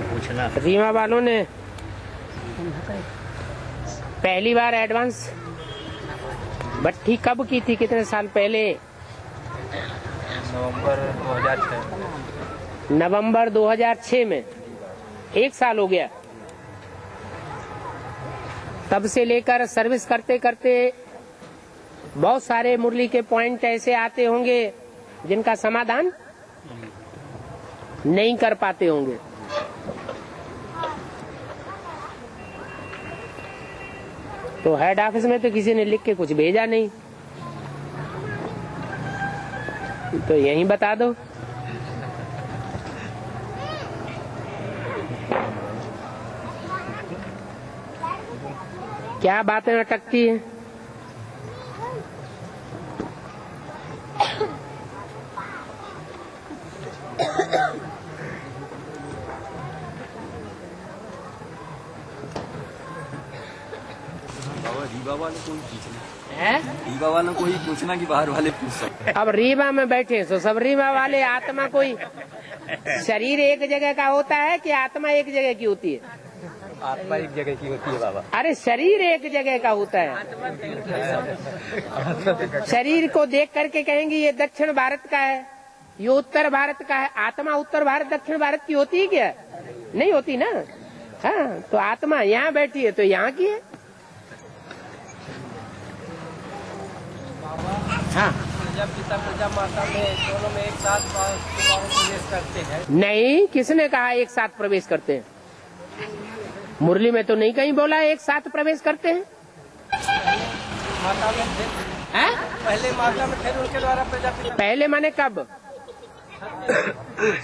पूछना। रीवा वालों ने पहली बार एडवांस भट्टी कब की थी, कितने साल पहले? नवंबर 2006। नवंबर 2006 में। 1 साल हो गया। तब से लेकर सर्विस करते करते बहुत सारे मुरली के पॉइंट ऐसे आते होंगे जिनका समाधान नहीं कर पाते होंगे। तो हेड ऑफिस में तो किसी ने लिख के कुछ भेजा नहीं, तो यहीं बता दो। क्या बातें अटकती हैं? रीवा वाले को ही पूछना है? रीवा वालों को ही पूछना कि बाहर वाले पूछ सकते। अब रीवा में बैठे तो सब रीवा वाले। आत्मा कोई शरीर एक जगह का होता है कि आत्मा एक जगह की होती है? आत्मा एक जगह की होती है बाबा। अरे शरीर एक जगह का होता है। शरीर को देख करके कहेंगे ये दक्षिण भारत का है, ये उत्तर भारत का है। आत्मा उत्तर भारत दक्षिण भारत की होती है क्या? नहीं होती ना। हाँ, तो आत्मा यहाँ बैठी है तो यहाँ की है। हाँ, प्रजा प्रजा माता में दोनों में एक साथ प्रवेश करते हैं। नहीं, किसने कहा एक साथ प्रवेश करते हैं? मुरली में तो नहीं कहीं बोला एक साथ प्रवेश करते हैं। माता में है? पहले माता में फिर उनके द्वारा प्रजापिता। पहले माने कब?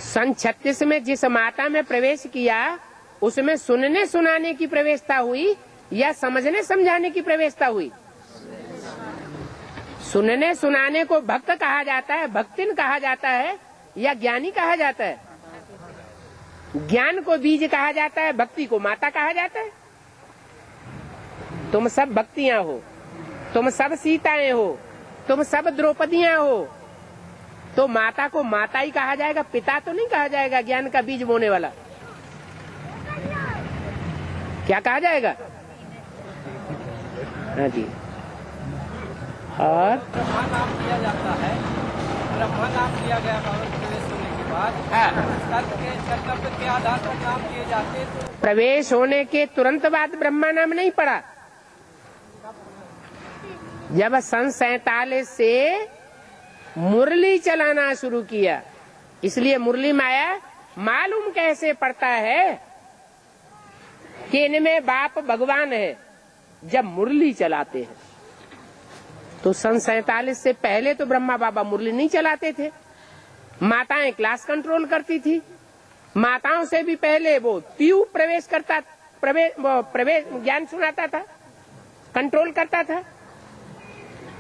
सन 36 में जिस माता में प्रवेश किया उसमें सुनने सुनाने की प्रवेशता हुई या समझने समझाने की प्रवेशता हुई? सुनने सुनाने को भक्त कहा जाता है, भक्तिन कहा जाता है या ज्ञानी कहा जाता है? ज्ञान को बीज कहा जाता है, भक्ति को माता कहा जाता है। तुम सब भक्तियां हो, तुम सब सीताएं हो, तुम सब द्रौपदियां हो, तो माता को माता ही कहा जाएगा, पिता तो नहीं कहा जाएगा। ज्ञान का बीज बोने वाला क्या कहा जाएगा? हाँ जी। और ब्रह्मा नाम दिया जाता है, ब्रह्मा नाम दिया गया प्रवेश होने के बाद। कर्तव्य के आधार पर नाम दिए जाते तो प्रवेश होने के तुरंत बाद ब्रह्मा नाम नहीं पड़ा। जब सन 47 से मुरली चलाना शुरू किया, इसलिए मुरली माया मालूम कैसे पड़ता है कि इनमें बाप भगवान है? जब मुरली चलाते हैं। तो सन 47 से पहले तो ब्रह्मा बाबा मुरली नहीं चलाते थे। माताएं क्लास कंट्रोल करती थी। माताओं से भी पहले वो पीयू प्रवेश करता, प्रवेश ज्ञान सुनाता था, कंट्रोल करता था।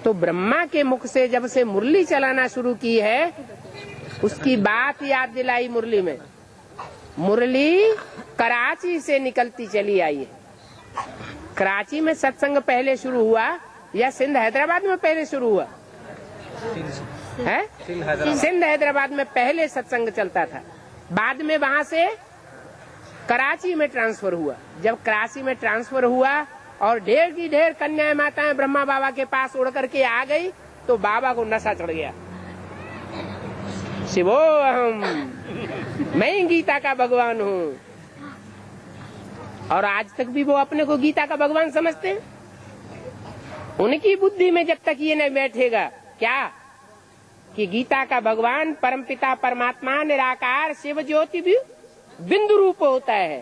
तो ब्रह्मा के मुख से जब से मुरली चलाना शुरू की है, उसकी बात याद दिलाई मुरली में। मुरली कराची से निकलती चली आई है। कराची में सत्संग पहले शुरू हुआ या सिंध हैदराबाद में पहले शुरू हुआ है? सिंध हैदराबाद में पहले सत्संग चलता था, बाद में वहां से कराची में ट्रांसफर हुआ। जब कराची में ट्रांसफर हुआ और ढेर की ढेर कन्याएं माताएं ब्रह्मा बाबा के पास उड़ करके आ गई, तो बाबा को नशा चढ़ गया। शिवो मैं गीता का भगवान हूँ। और आज तक भी वो अपने को गीता का भगवान समझते हैं। उनकी बुद्धि में जब तक ये नहीं बैठेगा क्या कि गीता का भगवान परमपिता परमात्मा निराकार शिव ज्योति भी बिंदु रूप होता है,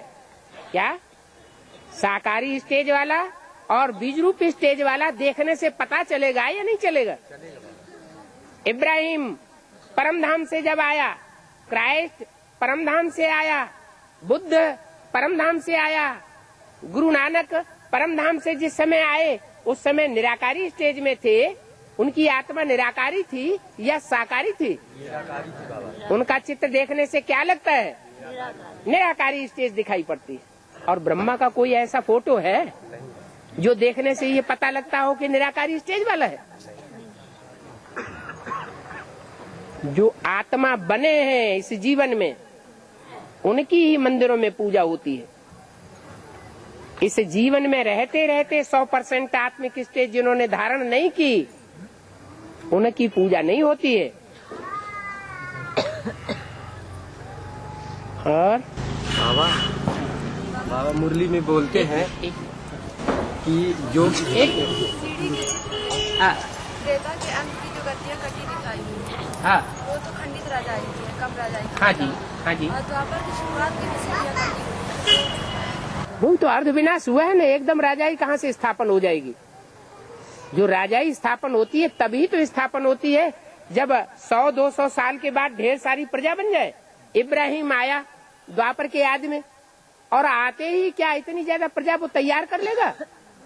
क्या साकारी स्टेज वाला और बीज रूप स्टेज वाला देखने से पता चलेगा या नहीं चलेगा? इब्राहिम परमधाम से जब आया, क्राइस्ट परमधाम से आया, बुद्ध परमधाम से आया, गुरु नानक परमधाम से जिस समय आए उस समय निराकारी स्टेज में थे। उनकी आत्मा निराकारी थी या साकारी थी? निराकारी थी बाबा। उनका चित्त देखने से क्या लगता है? निराकारी स्टेज दिखाई पड़ती है। और ब्रह्मा का कोई ऐसा फोटो है जो देखने से ये पता लगता हो कि निराकारी स्टेज वाला है? जो आत्मा बने हैं इस जीवन में, उनकी ही मंदिरों में पूजा होती है। इस जीवन में रहते रहते 100% आत्मिक स्टेज जिन्होंने धारण नहीं की, उनकी पूजा नहीं होती है। और बाबा मुरली में बोलते हैं कि जो त्रेता के अंत की जो गतियाँ कटी दिखाई हुई है, हाँ वो तो खंडित राजाई की है, कम राजाई की। हाँ जी, हाँ जी, और द्वापर की शुरुआत की विषय कटी हुई है। वो तो अर्ध विनाश हुआ है ना, एकदम राजाई कहाँ से स्थापन हो जाएगी? जो राजाई स्थापन होती है तभी तो स्थापन होती है जब 100-200 साल के बाद ढेर सारी प्रजा बन जाए। इब्राहिम आया द्वापर के याद में, और आते ही क्या इतनी ज्यादा प्रजा वो तैयार कर लेगा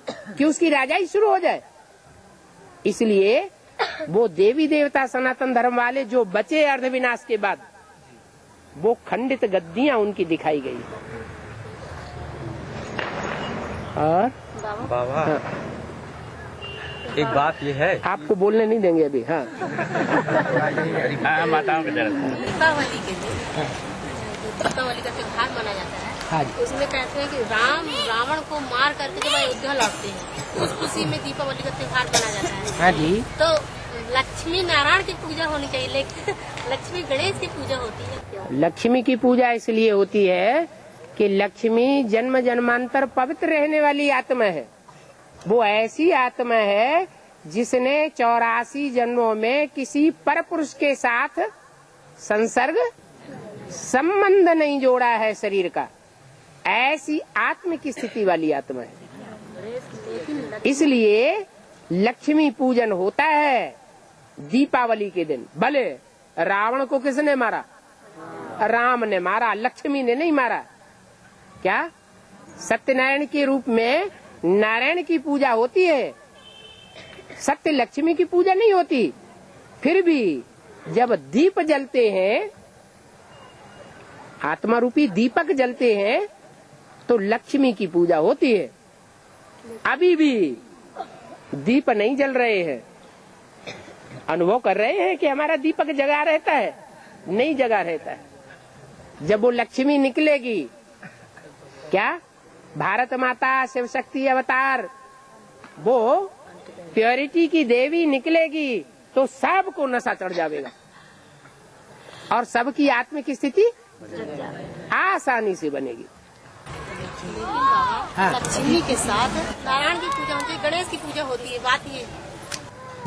कि उसकी राजाई शुरू हो जाए? इसलिए वो देवी देवता सनातन धर्म वाले जो बचे अर्ध विनाश के बाद, वो खंडित गद्दियां उनकी दिखाई गई। और बाबा हाँ, एक बात ये है, आपको बोलने नहीं देंगे अभी। हाँ माताओं के दीपावली के दिन दीपावली का त्योहार मनाया जाता है। हाँ जी, उसमें कहते हैं कि राम रावण को मार करके जब अयोध्या लौटते हैं, उस खुशी में दीपावली का त्योहार मनाया जाता है। हाँ जी। तो लक्ष्मी नारायण की पूजा होनी चाहिए, लेकिन लक्ष्मी गणेश की पूजा होती है क्यों? लक्ष्मी की पूजा इसलिए होती है कि लक्ष्मी जन्म जन्मांतर पवित्र रहने वाली आत्मा है। वो ऐसी आत्मा है जिसने 84 जन्मों में किसी पर पुरुष के साथ संसर्ग संबंध नहीं जोड़ा है शरीर का, ऐसी आत्म की स्थिति वाली आत्मा है। इसलिए लक्ष्मी पूजन होता है दीपावली के दिन। भले रावण को किसने मारा? राम ने मारा, लक्ष्मी ने नहीं मारा। क्या सत्यनारायण के रूप में नारायण की पूजा होती है, सत्य लक्ष्मी की पूजा नहीं होती। फिर भी जब दीप जलते हैं, आत्मा रूपी दीपक जलते हैं, तो लक्ष्मी की पूजा होती है। अभी भी दीप नहीं जल रहे हैं, अनुभव कर रहे हैं कि हमारा दीपक जगा रहता है? नहीं जगा रहता है। जब वो लक्ष्मी निकलेगी, क्या भारत माता शिव शक्ति अवतार, वो प्योरिटी की देवी निकलेगी, तो सबको नशा चढ़ जाएगा और सबकी आत्मिक स्थिति आसानी से बनेगी। लेकिन बाबा लक्ष्मी के साथ नारायण की पूजा होती है, गणेश की पूजा होती है। बात ये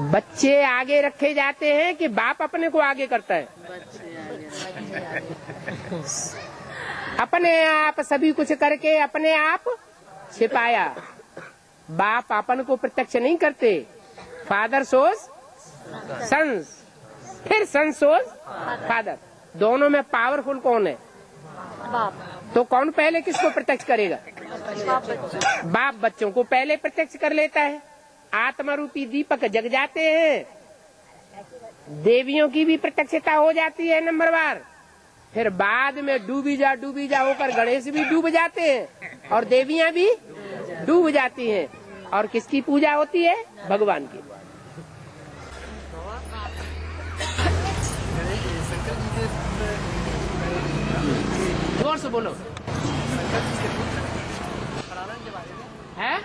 बच्चे आगे रखे जाते हैं कि बाप अपने को आगे करता है? अपने आप सभी कुछ करके अपने आप छिपाया। बाप अपन को प्रत्यक्ष नहीं करते। फादर सोज सन्स, फिर सन सोज फादर। दोनों में पावरफुल कौन है? बाप। तो कौन पहले किसको प्रत्यक्ष करेगा? बाप बच्चों को पहले प्रत्यक्ष कर लेता है। आत्मा रूपी दीपक जग जाते हैं, देवियों की भी प्रत्यक्षता हो जाती है नंबरवार। फिर बाद में डूबी जा होकर गणेश भी डूब जाते हैं और देवियां भी डूब जाती हैं। और किसकी पूजा होती है? भगवान की। जोर से बोलो। है?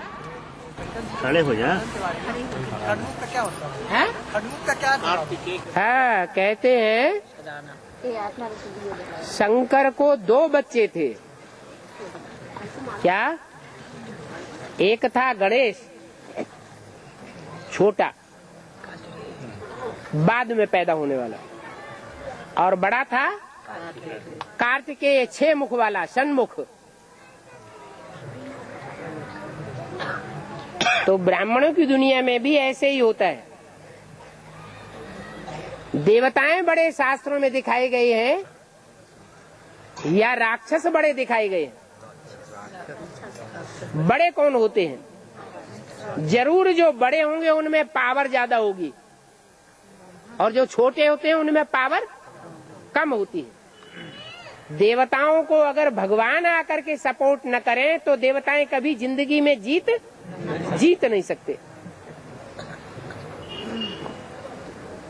खड़े हो जा। खड़मुख का क्या होता है? है? खड़मुख का क्या अर्थ है? हाँ, कहते हैं शंकर को 2 बच्चे थे। क्या? एक था गणेश, छोटा, बाद में पैदा होने वाला, और बड़ा था कार्तिकेय 6 मुख वाला षण्मुख। तो ब्राह्मणों की दुनिया में भी ऐसे ही होता है। देवताएं बड़े शास्त्रों में दिखाए गए हैं या राक्षस बड़े दिखाए गए हैं? बड़े कौन होते हैं? जरूर जो बड़े होंगे उनमें पावर ज्यादा होगी, और जो छोटे होते हैं उनमें पावर कम होती है। देवताओं को अगर भगवान आकर के सपोर्ट न करें तो देवताएं कभी जिंदगी में जीत नहीं सकते।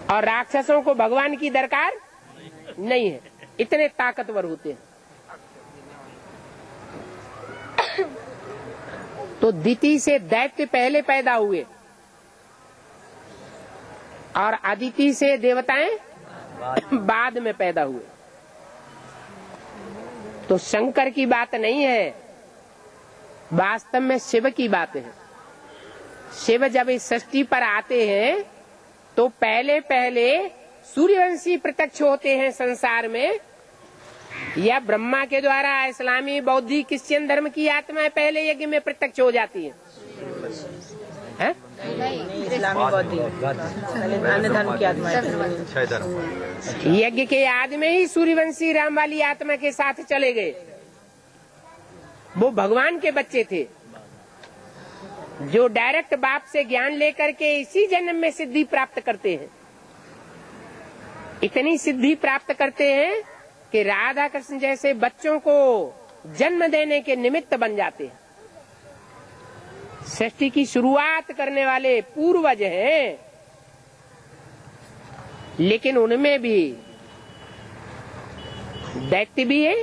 और राक्षसों को भगवान की दरकार नहीं है, इतने ताकतवर होते हैं। तो दिति से दैत्य पहले पैदा हुए और अदिति से देवताएं बाद में पैदा हुए। तो शंकर की बात नहीं है, वास्तव में शिव की बात है। शिव जब इस सृष्टि पर आते हैं तो पहले पहले सूर्यवंशी प्रत्यक्ष होते हैं संसार में, या ब्रह्मा के द्वारा इस्लामी बौद्धिक क्रिश्चियन धर्म की आत्माएं पहले यज्ञ में प्रत्यक्ष हो जाती हैं? इस्लामी बौद्धिक अन्य धर्म की आत्माएं यज्ञ के आदि में ही सूर्यवंशी राम वाली आत्मा के साथ चले गए। वो भगवान के बच्चे थे जो डायरेक्ट बाप से ज्ञान लेकर के इसी जन्म में सिद्धि प्राप्त करते हैं। इतनी सिद्धि प्राप्त करते हैं कि राधा कृष्ण जैसे बच्चों को जन्म देने के निमित्त बन जाते हैं। सृष्टि की शुरुआत करने वाले पूर्वज हैं, लेकिन उनमें भी दैत्य भी है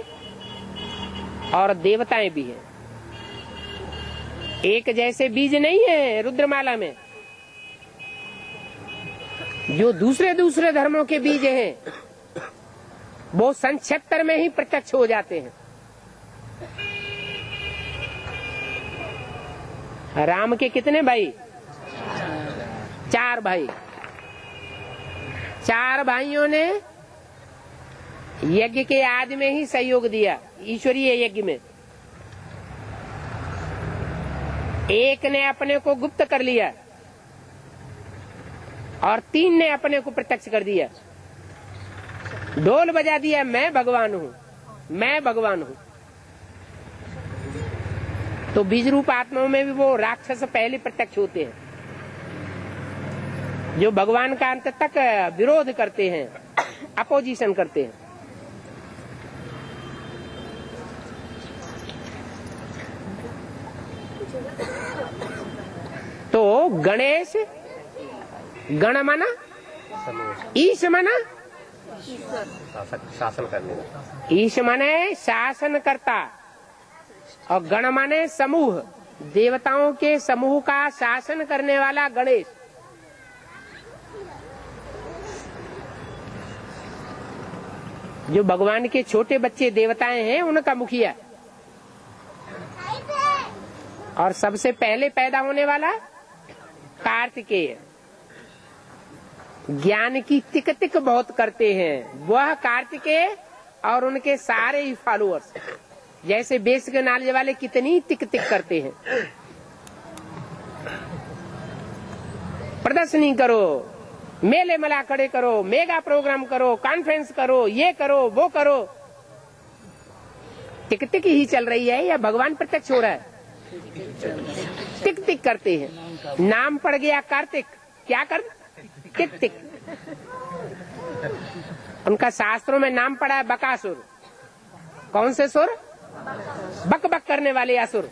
और देवताएं भी हैं। एक जैसे बीज नहीं है रुद्रमाला में। जो दूसरे दूसरे धर्मों के बीज हैं वो सन 76 में ही प्रत्यक्ष हो जाते हैं। राम के कितने भाई? 4 भाई। 4 भाइयों ने यज्ञ के आदि में ही सहयोग दिया, ईश्वरीय यज्ञ में। एक ने अपने को गुप्त कर लिया और 3 ने अपने को प्रत्यक्ष कर दिया। ढोल बजा दिया, मैं भगवान हूँ, मैं भगवान हूँ। तो बीज रूप आत्माओं में भी वो राक्षस पहले प्रत्यक्ष होते हैं, जो भगवान का अंत तक विरोध करते हैं, अपोजिशन करते हैं। तो गणेश, गण माना ईश माना शासन करने, ईश माने शासन करता और गण माने समूह, देवताओं के समूह का शासन करने वाला गणेश। जो भगवान के छोटे बच्चे देवताएं हैं उनका मुखिया, और सबसे पहले पैदा होने वाला कार्तिकेय। ज्ञान की टिक टिक बहुत करते हैं वह कार्तिकेय और उनके सारे ही फॉलोअर्स। जैसे बेसिक नॉलेज वाले कितनी टिक टिक करते हैं। प्रदर्शनी करो, मेले मला खड़े करो, मेगा प्रोग्राम करो, कॉन्फ्रेंस करो, ये करो वो करो। टिक टिक ही चल रही है या भगवान प्रत्यक्ष हो रहा है? टिक टिक करते हैं। नाम पड़ गया कार्तिक, क्या कर? टिक टिक। उनका शास्त्रों में नाम पड़ा है बकासुर। कौन से सुर? बक बक करने वाले असुर।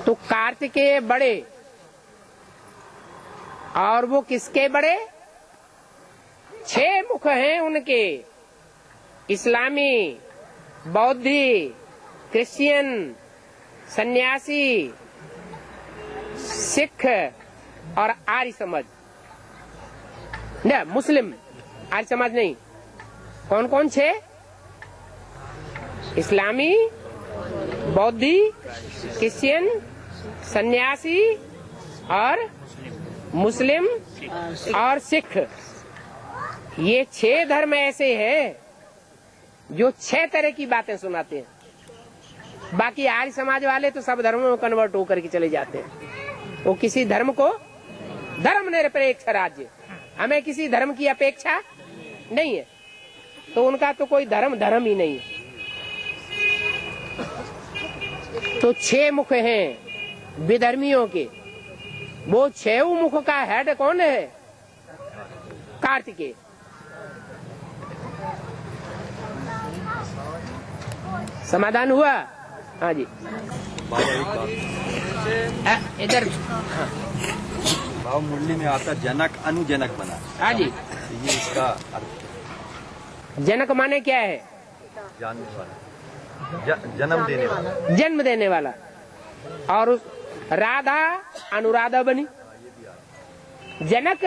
तो कार्तिकेय बड़े, और वो किसके बड़े? 6 मुख हैं उनके। इस्लामी, बौद्धी, क्रिश्चियन, सन्यासी, सिख और आर्य समाज। न मुस्लिम, आर्य समाज नहीं। कौन कौन 6? इस्लामी, बौद्धी, क्रिश्चियन, सन्यासी और मुस्लिम और सिख। ये 6 धर्म ऐसे हैं जो 6 तरह की बातें सुनाते हैं। बाकी आर्य समाज वाले तो सब धर्मों में कन्वर्ट होकर के चले जाते हैं। वो किसी धर्म को, धर्म निरपेक्ष राज्य, हमें किसी धर्म की अपेक्षा नहीं है, तो उनका तो कोई धर्म ही नहीं है। तो 6 मुख हैं विधर्मियों के। वो 6 मुख का हेड कौन है? कार्तिकेय। समाधान हुआ? हाँ जी। इधर भाव मुरली में आता जनक अनुजनक बना। हाँ जी। ये इसका अर्थ। जनक माने क्या है? जानने वाला। जन्म देने वाला। और उस राधा अनुराधा बनी, जनक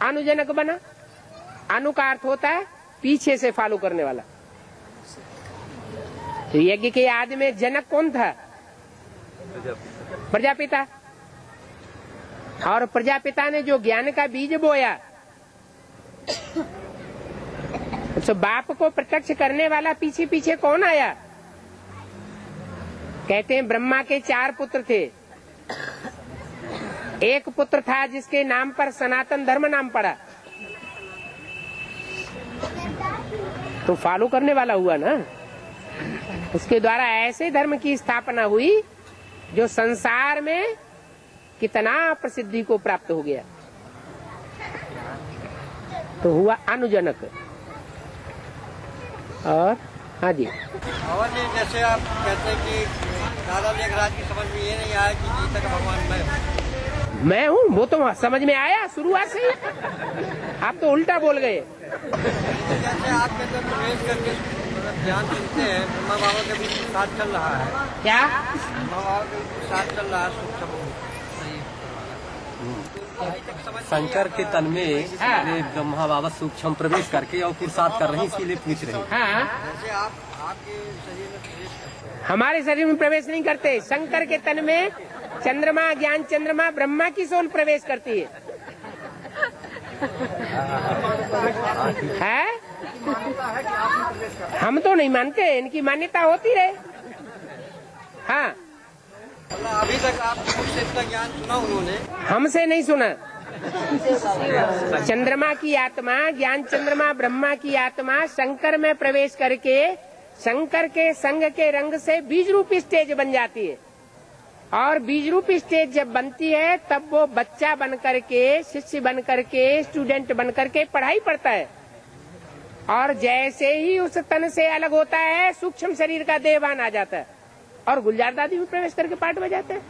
अनुजनक बना। अनु का अर्थ होता है पीछे से फॉलो करने वाला। तो यज्ञ के आदि में जनक कौन था? प्रजापिता। और प्रजापिता ने जो ज्ञान का बीज बोया, तो बाप को प्रत्यक्ष करने वाला पीछे पीछे कौन आया? कहते हैं ब्रह्मा के 4 पुत्र थे। एक पुत्र था जिसके नाम पर सनातन धर्म नाम पड़ा, तो फॉलो करने वाला हुआ ना। उसके द्वारा ऐसे धर्म की स्थापना हुई जो संसार में कितना प्रसिद्धि को प्राप्त हो गया, तो हुआ अनुजनक। और हाँ जी, और जी जैसे आप कहते हैं कि दादा मेघराज की समझ में ये नहीं आया कि गीता का भगवान मैं हूँ, वो तो समझ में आया शुरुआत से ही। आप तो उल्टा बोल गए। जैसे आपके अंदर प्रवेश करके ध्यान सुनते हैं, ब्रह्मा बाबा के भी साथ चल रहा है। क्या? ब्रह्मा बाबा के भी साथ चल रहा है सूक्ष्म। शंकर के तन में ये ब्रह्मा बाबा सूक्ष्म प्रवेश करके और पुरुषार्थ कर रहे हैं, इसीलिए पूछ रहे हैं। हाँ, जैसे आपके शरीर में प्रवेश करते हैं। हमारे शरीर में प्रवेश नहीं करते। शंकर के तन में चंद्रमा, ज्ञान चंद्रमा, ब्रह्मा की सोल प्रवेश करती है? हम तो नहीं मानते, इनकी मान्यता होती रहे। हाँ, अभी तक आपको मुझसे इतना ज्ञान सुना उन्होंने, हमसे नहीं सुना। चंद्रमा की आत्मा, ज्ञान चंद्रमा, ब्रह्मा की आत्मा शंकर में प्रवेश करके शंकर के संग के रंग से बीज रूप स्टेज बन जाती है। और बीज रूप स्टेज जब बनती है तब वो बच्चा बन करके, शिष्य बन करके, स्टूडेंट बन करके पढ़ाई पढ़ता है। और जैसे ही उस तन से अलग होता है, सूक्ष्म शरीर का देहवान आ जाता है और गुलजार दादी में प्रवेश करके पाठ बजाते हैं।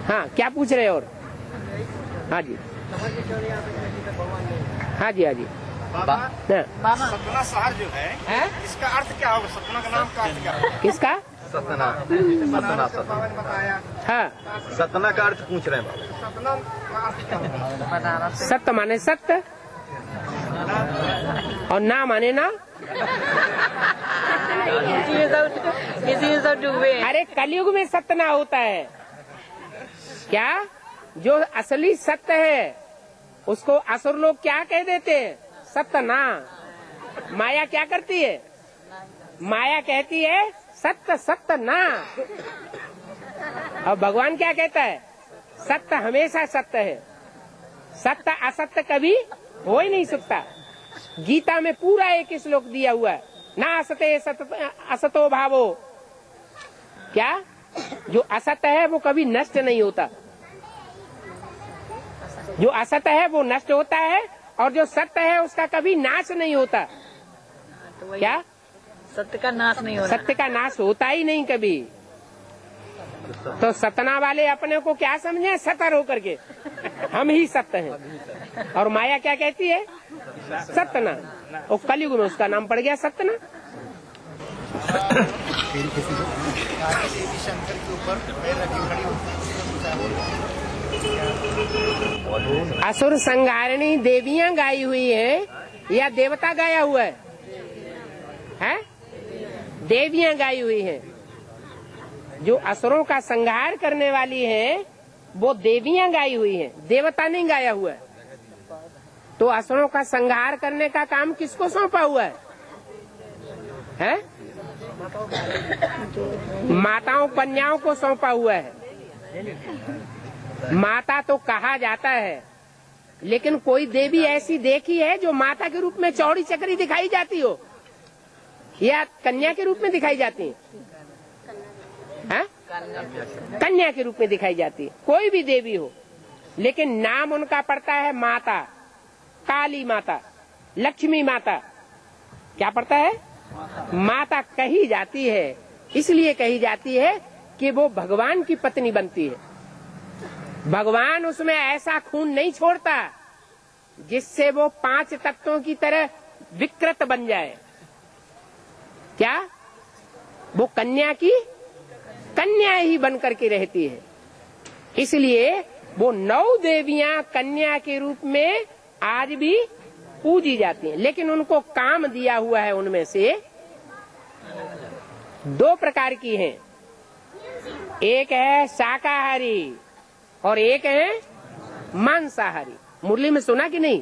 हाँ, क्या पूछ रहे और? हाँ जी, हाँ जी, हाँ जी। सतना शहर जो है, इसका अर्थ क्या होगा? सतना का नाम का अर्थ क्या होगा? किसका? सतना। हाँ, सतना का अर्थ पूछ रहे हैं। सतना का अर्थ क्या होगा? सत्य माने सत्य और ना माने ना। इसी में सब डूबे हैं। अरे कलयुग में सत्य ना होता है क्या? जो असली सत्य है उसको असुर लोग क्या कह देते हैं? सत्य ना। माया क्या करती है? माया कहती है सत्य सत्य ना। और भगवान क्या कहता है? सत्य हमेशा सत्य है, सत्य असत्य कभी हो ही नहीं सकता। गीता में पूरा एक श्लोक दिया हुआ है, ना असते असतो भावो। क्या? जो असत्य है वो कभी नष्ट नहीं होता, जो असत्य है वो नष्ट होता है, और जो सत्य है उसका कभी नाश नहीं होता। क्या? सत्य का नाश नहीं हो रहा। सत्य का नाश होता ही नहीं कभी। तो सतना वाले अपने को क्या समझे? सतर होकर के हम ही सत्य हैं। और माया क्या कहती है? सतना। और कलयुग में उसका नाम पड़ गया सतना। असुर संहारिणी देवियां गाई हुई है या देवता गाया हुआ है? हैं? देवियां गाई हुई हैं। जो असुरों का संहार करने वाली हैं वो देवियां गाई हुई हैं, देवता नहीं गाया हुआ है। तो असुरों का संहार करने का काम किसको सौंपा हुआ है? हैं? माताओं कन्याओं को सौंपा हुआ है। माता तो कहा जाता है, लेकिन कोई देवी ऐसी देखी है जो माता के रूप में चौड़ी चक्री दिखाई जाती हो या कन्या के रूप में दिखाई जाती है? कन्या के रूप में दिखाई जाती है। कोई भी देवी हो, लेकिन नाम उनका पड़ता है माता, काली माता, लक्ष्मी माता। क्या पड़ता है? माता कही जाती है। इसलिए कही जाती है कि वो भगवान की पत्नी बनती है। भगवान उसमें ऐसा खून नहीं छोड़ता जिससे वो 5 तत्वों की तरह विकृत बन जाए। क्या? वो कन्या की कन्या ही बन करके रहती है। इसलिए वो 9 देवियां कन्या के रूप में आज भी पूजी जाती हैं। लेकिन उनको काम दिया हुआ है, उनमें से 2 प्रकार की हैं। एक है शाकाहारी और एक है मांसाहारी। मुरली में सुना कि नहीं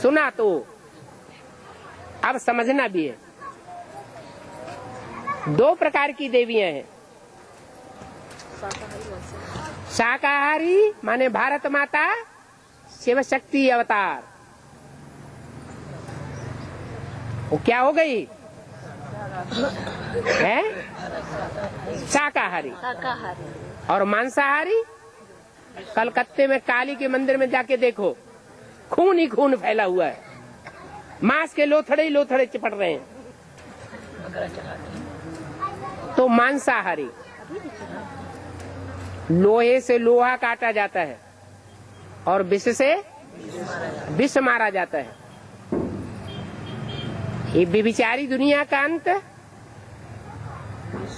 सुना? तो अब समझना भी है। 2 प्रकार की देवियां हैं। शाकाहारी माने भारत माता शिव शक्ति अवतार, वो क्या हो गई है? शाकाहारी। और मांसाहारी, कलकत्ते में काली के मंदिर में जाके देखो, खून ही खून फैला हुआ है, मांस के लोथड़े ही लोथड़े चिपट रहे हैं। तो मांसाहारी, लोहे से लोहा काटा जाता है और विष से विष मारा जाता है। ये व्यभिचारी दुनिया का अंत,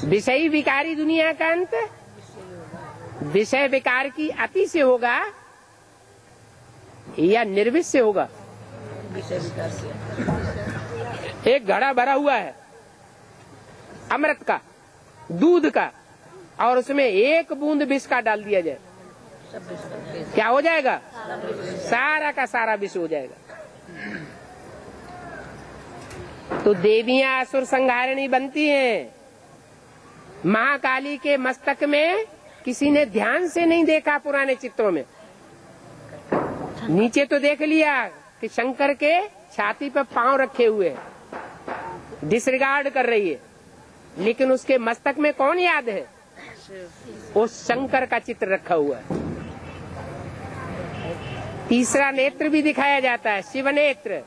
विषयी विकारी दुनिया का अंत विषय विकार की अति से होगा या निर्विष से होगा? एक घड़ा भरा हुआ है अमृत का, दूध का, और उसमें 1 बूंद विष का डाल दिया जाए, क्या हो जाएगा? सारा का सारा विष हो जाएगा। तो देवियां असुर संहारिणी बनती हैं। महाकाली के मस्तक में किसी ने ध्यान से नहीं देखा पुराने चित्रों में। नीचे तो देख लिया कि शंकर के छाती पर पांव रखे हुए हैं, डिसरिगार्ड कर रही है, लेकिन उसके मस्तक में कौन याद है? उस शंकर का चित्र रखा हुआ है। तीसरा नेत्र भी दिखाया जाता है, शिव नेत्र।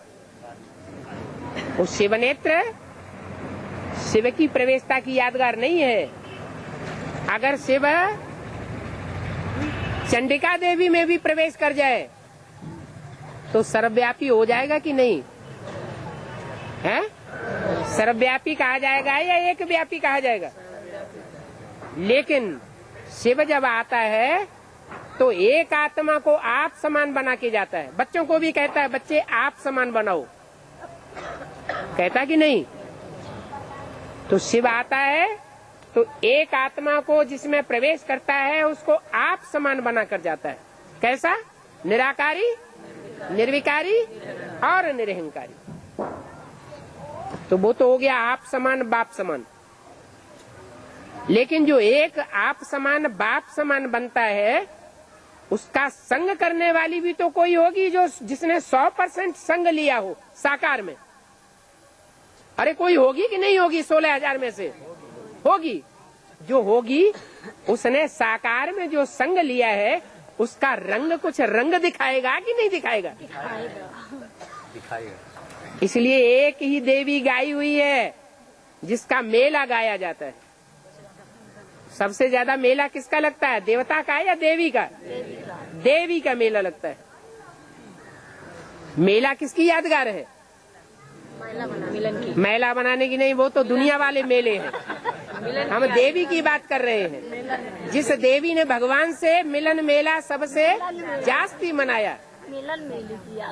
उस शिव नेत्र शिव की प्रवेशता की यादगार नहीं है। अगर शिव चंडिका देवी में भी प्रवेश कर जाए तो सर्वव्यापी हो जाएगा कि नहीं है? सर्वव्यापी कहा जाएगा या एक व्यापी कहा जाएगा? लेकिन शिव जब आता है तो एक आत्मा को आप समान बना के जाता है। बच्चों को भी कहता है, बच्चे आप समान बनाओ, कहता कि नहीं? तो शिव आता है तो एक आत्मा को जिसमें प्रवेश करता है उसको आप समान बना कर जाता है। कैसा? निराकारी, निर्विकारी और निरहंकारी। तो वो तो हो गया आप समान बाप समान। लेकिन जो एक आप समान बाप समान बनता है, उसका संग करने वाली भी तो कोई होगी जो जिसने 100% संग लिया हो साकार में। अरे कोई होगी कि नहीं होगी? 16,000 में से होगी। जो होगी उसने साकार में जो संग लिया है उसका रंग कुछ रंग दिखाएगा कि नहीं दिखाएगा? दिखाएगा। इसलिए एक ही देवी गाई हुई है जिसका मेला गाया जाता है। सबसे ज्यादा मेला किसका लगता है? देवता का या देवी का? देवी का मेला लगता है। मेला किसकी यादगार है? मेला बनाने की नहीं, वो तो दुनिया वाले मेले हैं। हम देवी की बात कर रहे हैं। जिस देवी ने भगवान से मिलन मेला सबसे जास्ती मनाया,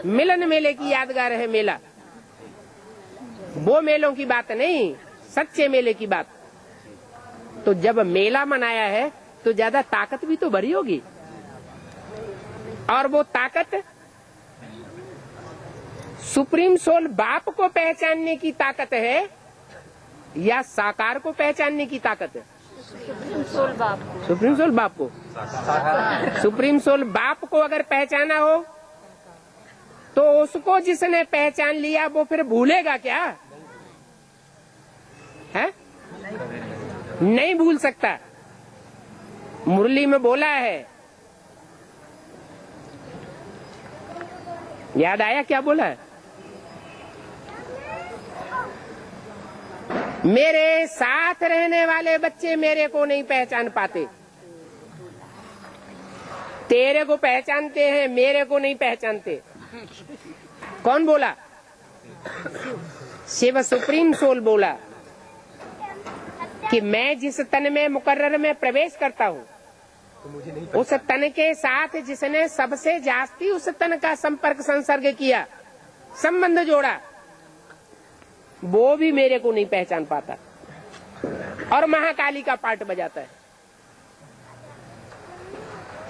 मिलन मेले की यादगार है मेला। वो मेलों की बात नहीं, सच्चे मेले की बात। तो जब मेला मनाया है तो ज्यादा ताकत भी तो भरी होगी, और वो ताकत सुप्रीम सोल बाप को पहचानने की ताकत है या साकार को पहचानने की ताकत है? सुप्रीम सोल बाप को। सुप्रीम सोल बाप को। सुप्रीम सोल बाप को अगर पहचाना हो तो उसको जिसने पहचान लिया वो फिर भूलेगा क्या है? नहीं भूल सकता। मुरली में बोला है, याद आया क्या बोला है? मेरे साथ रहने वाले बच्चे मेरे को नहीं पहचान पाते, तेरे को पहचानते हैं, मेरे को नहीं पहचानते। कौन बोला? शिव सुप्रीम सोल बोला। कि मैं जिस तन में मुकर्रर में प्रवेश करता हूँ, उस तन के साथ जिसने सबसे जास्ती उस तन का संपर्क संसर्ग किया, संबंध जोड़ा, वो भी मेरे को नहीं पहचान पाता और महाकाली का पार्ट बजाता है।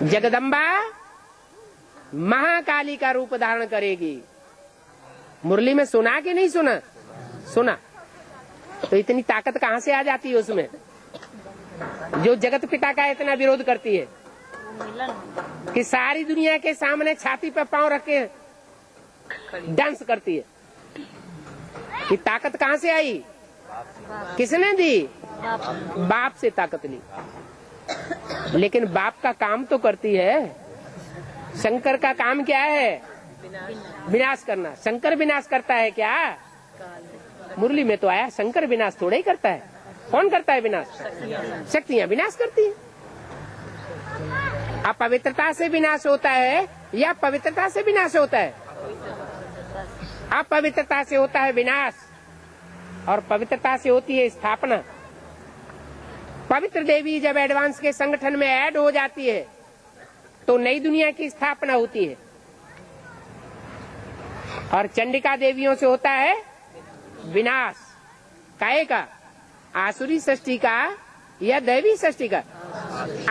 जगदम्बा महाकाली का रूप धारण करेगी। मुरली में सुना कि नहीं सुना? सुना। तो इतनी ताकत कहाँ से आ जाती है उसमें, जो जगत पिता का इतना विरोध करती है कि सारी दुनिया के सामने छाती पे पांव रख के डांस करती है। कि ताकत कहाँ से आई? किसने दी? बाप से ताकत ली। लेकिन बाप का काम तो करती है। शंकर का काम क्या है? विनाश करना। शंकर विनाश करता है क्या? मुरली में तो आया शंकर विनाश थोड़ा ही करता है। कौन करता है विनाश? शक्तियां विनाश करती है। अपवित्रता से विनाश होता है या पवित्रता से विनाश होता है? अपवित्रता से होता है विनाश और पवित्रता से होती है स्थापना। पवित्र देवी जब एडवांस के संगठन में ऐड हो जाती है तो नई दुनिया की स्थापना होती है। और चंडिका देवियों से होता है विनाश। काहे का? आसुरी सृष्टि का या दैवी सृष्टि का?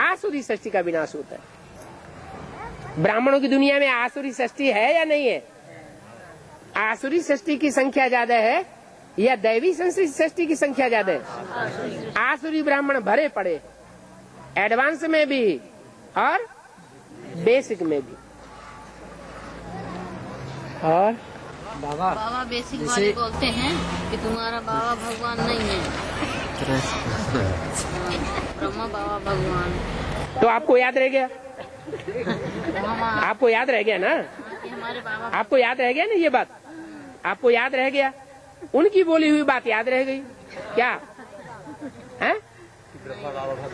आसुरी सृष्टि का विनाश होता है। ब्राह्मणों की दुनिया में आसुरी सृष्टि है या नहीं है? आसुरी सृष्टि की संख्या ज्यादा है या दैवी सृष्टि की संख्या ज्यादा है? आसुरी ब्राह्मण भरे पड़े, एडवांस में भी और बेसिक में भी। और बाबा बेसिक वाले बोलते हैं कि तुम्हारा बाबा भगवान नहीं है, ब्रह्मा बाबा भगवान। तो आपको याद रह गया? आपको याद रह गया ना? हमारे बाबा आपको याद रह गया ना ये बात? आपको याद रह गया? उनकी बोली हुई बात याद रह गई क्या? है?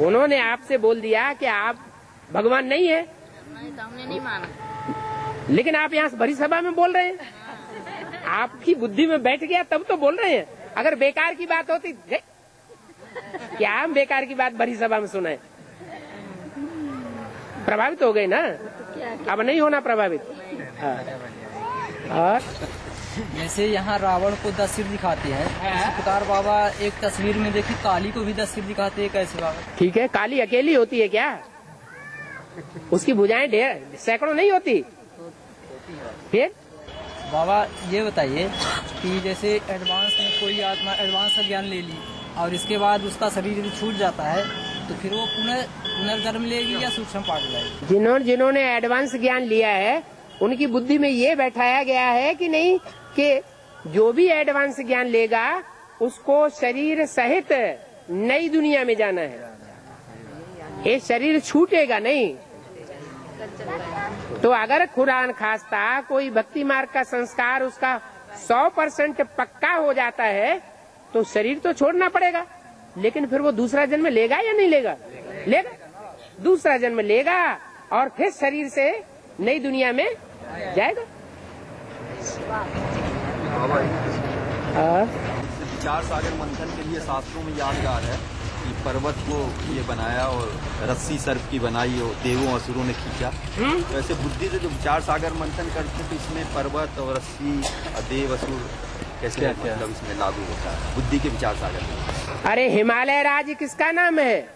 उन्होंने आपसे बोल दिया कि आप भगवान नहीं है, हमने नहीं माना। लेकिन आप यहाँ भरी सभा में बोल रहे हैं। आपकी बुद्धि में बैठ गया तब तो बोल रहे हैं। अगर बेकार की बात होती, क्या हम बेकार की बात भरी सभा में सुनाए? प्रभावित हो गए ना? अब नहीं होना प्रभावित। और जैसे यहाँ रावण को 10 सिर दिखाते हैं, इसी प्रकार बाबा एक तस्वीर में देखी काली को भी 10 सिर दिखाते हैं। कैसे बाबा? ठीक है, काली अकेली होती है क्या? उसकी भुजाएं ढेर सैकड़ों नहीं होती। फिर बाबा ये बताइए कि जैसे एडवांस में कोई आत्मा एडवांस का ज्ञान ले ली और इसके बाद उसका शरीर यदि छूट जाता है तो फिर वो पुनर्जन्म लेगी या सूक्ष्म पाठ जाएगी? जिन्होंने एडवांस ज्ञान लिया है उनकी बुद्धि में ये बैठाया गया है कि नहीं कि जो भी एडवांस ज्ञान लेगा उसको शरीर सहित नई दुनिया में जाना है। ये शरीर छूटेगा नहीं। तो अगर खुदा न खास्ता कोई भक्ति मार्ग का संस्कार उसका 100% पक्का हो जाता है तो शरीर तो छोड़ना पड़ेगा, लेकिन फिर वो दूसरा जन्म लेगा या नहीं लेगा? लेगा। दूसरा जन्म लेगा और फिर शरीर से नई दुनिया में जाएगा। विचार सागर मंथन के लिए शास्त्रों में यादगार है कि पर्वत को ये बनाया और रस्सी सर्प की बनाई और देवों असुरों ने खींचा। तो ऐसे बुद्धि से जो विचार सागर मंथन करते तो इसमें पर्वत और रस्सी और देव असुर कैसे मतलब इसमें लागू होता है बुद्धि के विचार सागर में? अरे हिमालय राज्य किसका नाम है?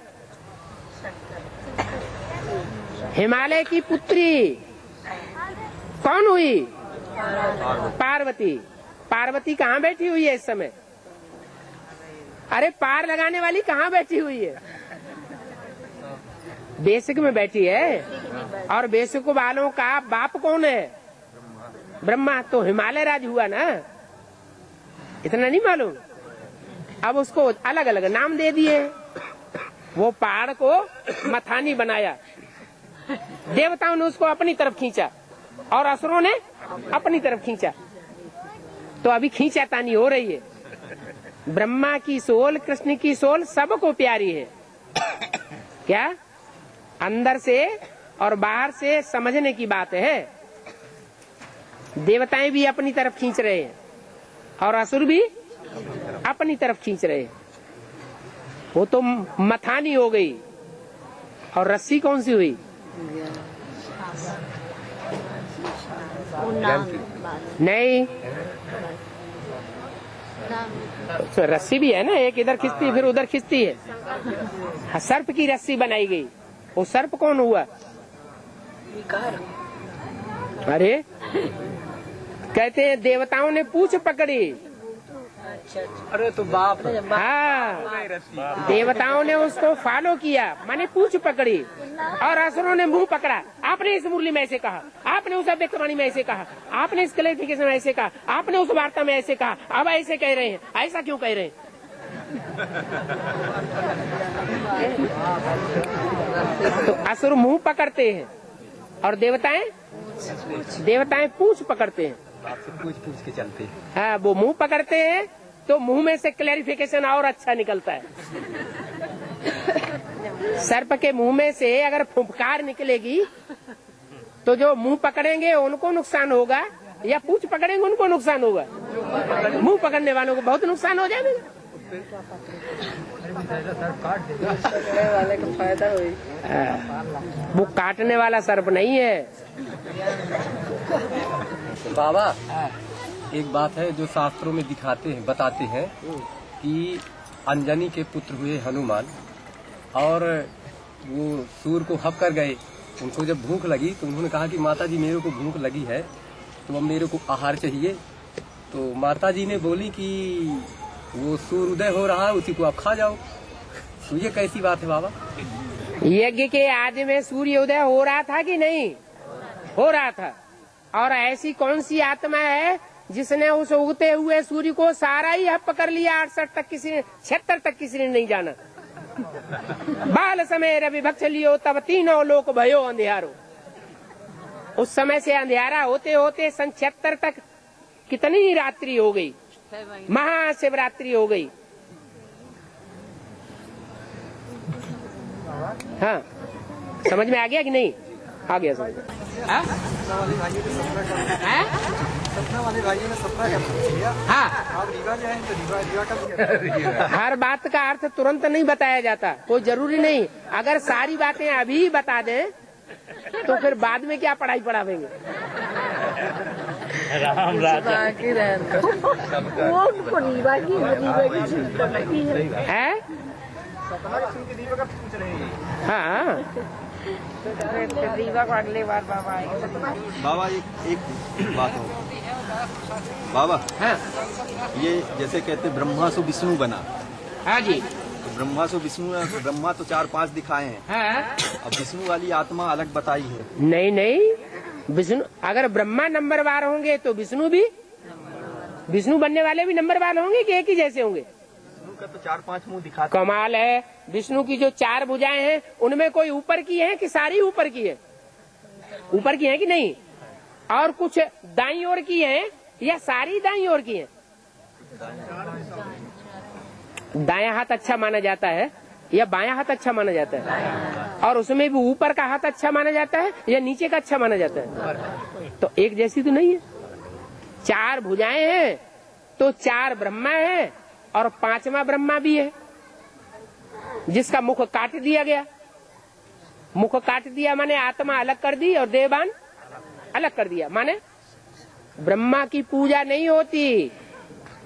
हिमालय की पुत्री कौन हुई? पार्वती। पार्वती कहाँ बैठी हुई है इस समय? अरे पार लगाने वाली कहाँ बैठी हुई है? बेसिक में बैठी है। और बेसिक वालों का बाप कौन है? ब्रह्मा। तो हिमालय राज हुआ ना? इतना नहीं मालूम? अब उसको अलग अलग नाम दे दिए। वो पहाड़ को मथानी बनाया, देवताओं ने उसको अपनी तरफ खींचा और असुरों ने अपनी तरफ खींचा। तो अभी खींचातानी हो रही है। ब्रह्मा की सोल, कृष्ण की सोल सबको प्यारी है। क्या? अंदर से और बाहर से समझने की बात है। देवताएं भी अपनी तरफ खींच रहे हैं और असुर भी अपनी तरफ खींच रहे हैं। वो तो मथानी हो गई। और रस्सी कौन सी हुई? नहीं, तो रस्सी भी है ना, एक इधर खींचती है फिर उधर खींचती है। हाँ, सर्प की रस्सी बनाई गई। वो सर्प कौन हुआ? अरे कहते हैं देवताओं ने पूंछ पकड़ी। अरे तो बाप रे। हाँ, देवताओं ने उसको फॉलो किया, माने पूंछ पकड़ी, और असुरों ने मुंह पकड़ा। आपने इस मुरली में ऐसे कहा, आपने उस अव्यक्तवाणी में ऐसे कहा, आपने इस क्लैरिफिकेशन में ऐसे कहा, आपने उस वार्ता में ऐसे कहा, अब ऐसे कह रहे हैं। ऐसा क्यों कह रहे हैं? तो असुर मुंह पकड़ते हैं और देवताएं पूंछ पकड़ते हैं। आपसे पूछ के चलते हैं। हाँ, वो मुंह पकड़ते हैं तो मुंह में से क्लैरिफिकेशन और अच्छा निकलता है। सर्प के मुंह में से अगर फुफकार निकलेगी तो जो मुंह पकड़ेंगे उनको नुकसान होगा, या पूंछ पकड़ेंगे उनको नुकसान होगा? मुंह पकड़ने वालों को बहुत नुकसान हो जाएगा। वाले को फायदा हुई। वो काटने वाला सर्प नहीं है। बाबा, एक बात है जो शास्त्रों में दिखाते हैं, बताते हैं कि अंजनी के पुत्र हुए हनुमान, और वो सूर को हप कर गए। उनको जब भूख लगी तो उन्होंने कहा कि माता जी मेरे को भूख लगी है, तो अब मेरे को आहार चाहिए। तो माता जी ने बोली कि वो सूर उदय हो रहा है, उसी को आप खा जाओ। तो ये कैसी बात है बाबा? यज्ञ के आदि में सूर्य उदय हो रहा था कि नहीं हो रहा था? और ऐसी कौन सी आत्मा है जिसने उस उगते हुए सूर्य को सारा ही हप कर लिया? 68 तक किसी ने, 76 तक किसी ने नहीं जाना। बाल समय रवि भक्ष लियो तब तीनों लोक भयो अंधियारो। उस समय से अंधियारा होते होते सन 76 तक कितनी रात्रि हो गई, महाशिवरात्रि हो गई। हाँ, समझ में आ गया कि नहीं आ गया? समझ हाँ, हर बात का अर्थ तुरंत नहीं बताया जाता, कोई जरूरी नहीं। अगर सारी बातें अभी बता दें तो फिर बाद में क्या पढ़ाई पढ़ावेंगे? राम बाकी है। हाँ, को अगले बार बाबा आएंगे। बाबा एक बात हो बाबा। हाँ, ये जैसे कहते ब्रह्मा से विष्णु बना। हाँ जी। तो ब्रह्मा से विष्णु, ब्रह्मा तो 4-5 दिखाए हैं। हाँ, अब विष्णु वाली आत्मा अलग बताई है। नहीं, विष्णु अगर ब्रह्मा नंबरवार होंगे तो विष्णु बनने वाले भी नंबरवार होंगे कि एक ही जैसे होंगे? विष्णु का तो 4-5 मुंह दिखाते। कमाल है, विष्णु की जो 4 भुजाएं हैं उनमें कोई ऊपर की है कि सारी ऊपर की है? ऊपर की है कि नहीं? और कुछ दाईं ओर की है या सारी दाईं ओर की है? दायां हाथ अच्छा माना जाता है या बायां हाथ अच्छा माना जाता है? और उसमें भी ऊपर का हाथ अच्छा माना जाता है या नीचे का अच्छा माना जाता है? तो एक जैसी तो नहीं है। 4 भुजाएं हैं तो 4 ब्रह्मा है और 5वां ब्रह्मा भी है जिसका मुख काट दिया गया। मुख काट दिया माने आत्मा अलग कर दी और देहभान अलग कर दिया, माने ब्रह्मा की पूजा नहीं होती।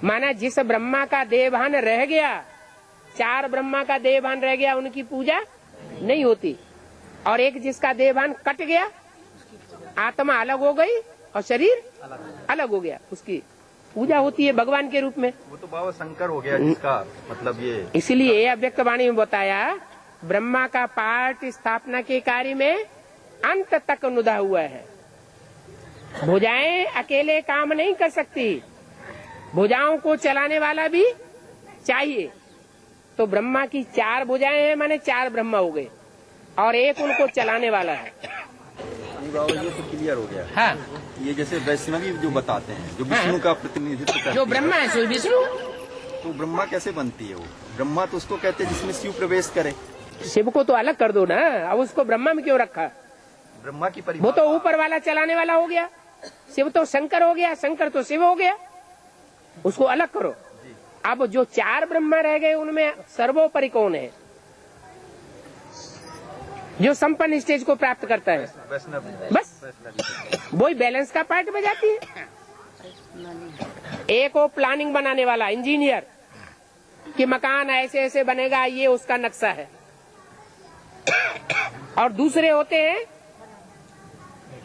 माना जिस ब्रह्मा का देहभान रह गया, 4 ब्रह्मा का देहभान रह गया, उनकी पूजा नहीं होती। और एक जिसका देहभान कट गया, आत्मा अलग हो गई और शरीर अलग हो गया, उसकी पूजा होती है भगवान के रूप में। वो तो बाबा शंकर हो गया जिसका मतलब ये। इसलिए अव्यक्त वाणी में बताया ब्रह्मा का पाठ स्थापना के कार्य में अंत तक नुदा हुआ है। भुजाएं अकेले काम नहीं कर सकती, भुजाओं को चलाने वाला भी चाहिए। तो ब्रह्मा की 4 भुजाएं हैं, माने 4 ब्रह्मा हो गए और एक उनको चलाने वाला है। बाबा ये तो क्लियर हो गया। हाँ, ये जैसे वैष्णवी जो बताते हैं, जो विष्णु का प्रतिनिधित्व करते हैं, जो ब्रह्मा है सो विष्णु। तो ब्रह्मा कैसे बनती है? वो ब्रह्मा तो उसको कहते हैं जिसमें शिव प्रवेश करे। शिव को तो अलग कर दो ना, अब उसको ब्रह्मा में क्यों रखा? ब्रह्मा की वो तो ऊपर वाला चलाने वाला हो गया, शिव तो शंकर हो गया, शंकर तो शिव हो गया, उसको अलग करो। अब जो 4 ब्रह्मा रह गए उनमें सर्वोपरि कौन है जो संपन्न स्टेज को प्राप्त करता है? बस वही बैलेंस का पार्ट बजाती है। एक वो प्लानिंग बनाने वाला इंजीनियर कि मकान ऐसे ऐसे बनेगा, ये उसका नक्शा है। और दूसरे होते हैं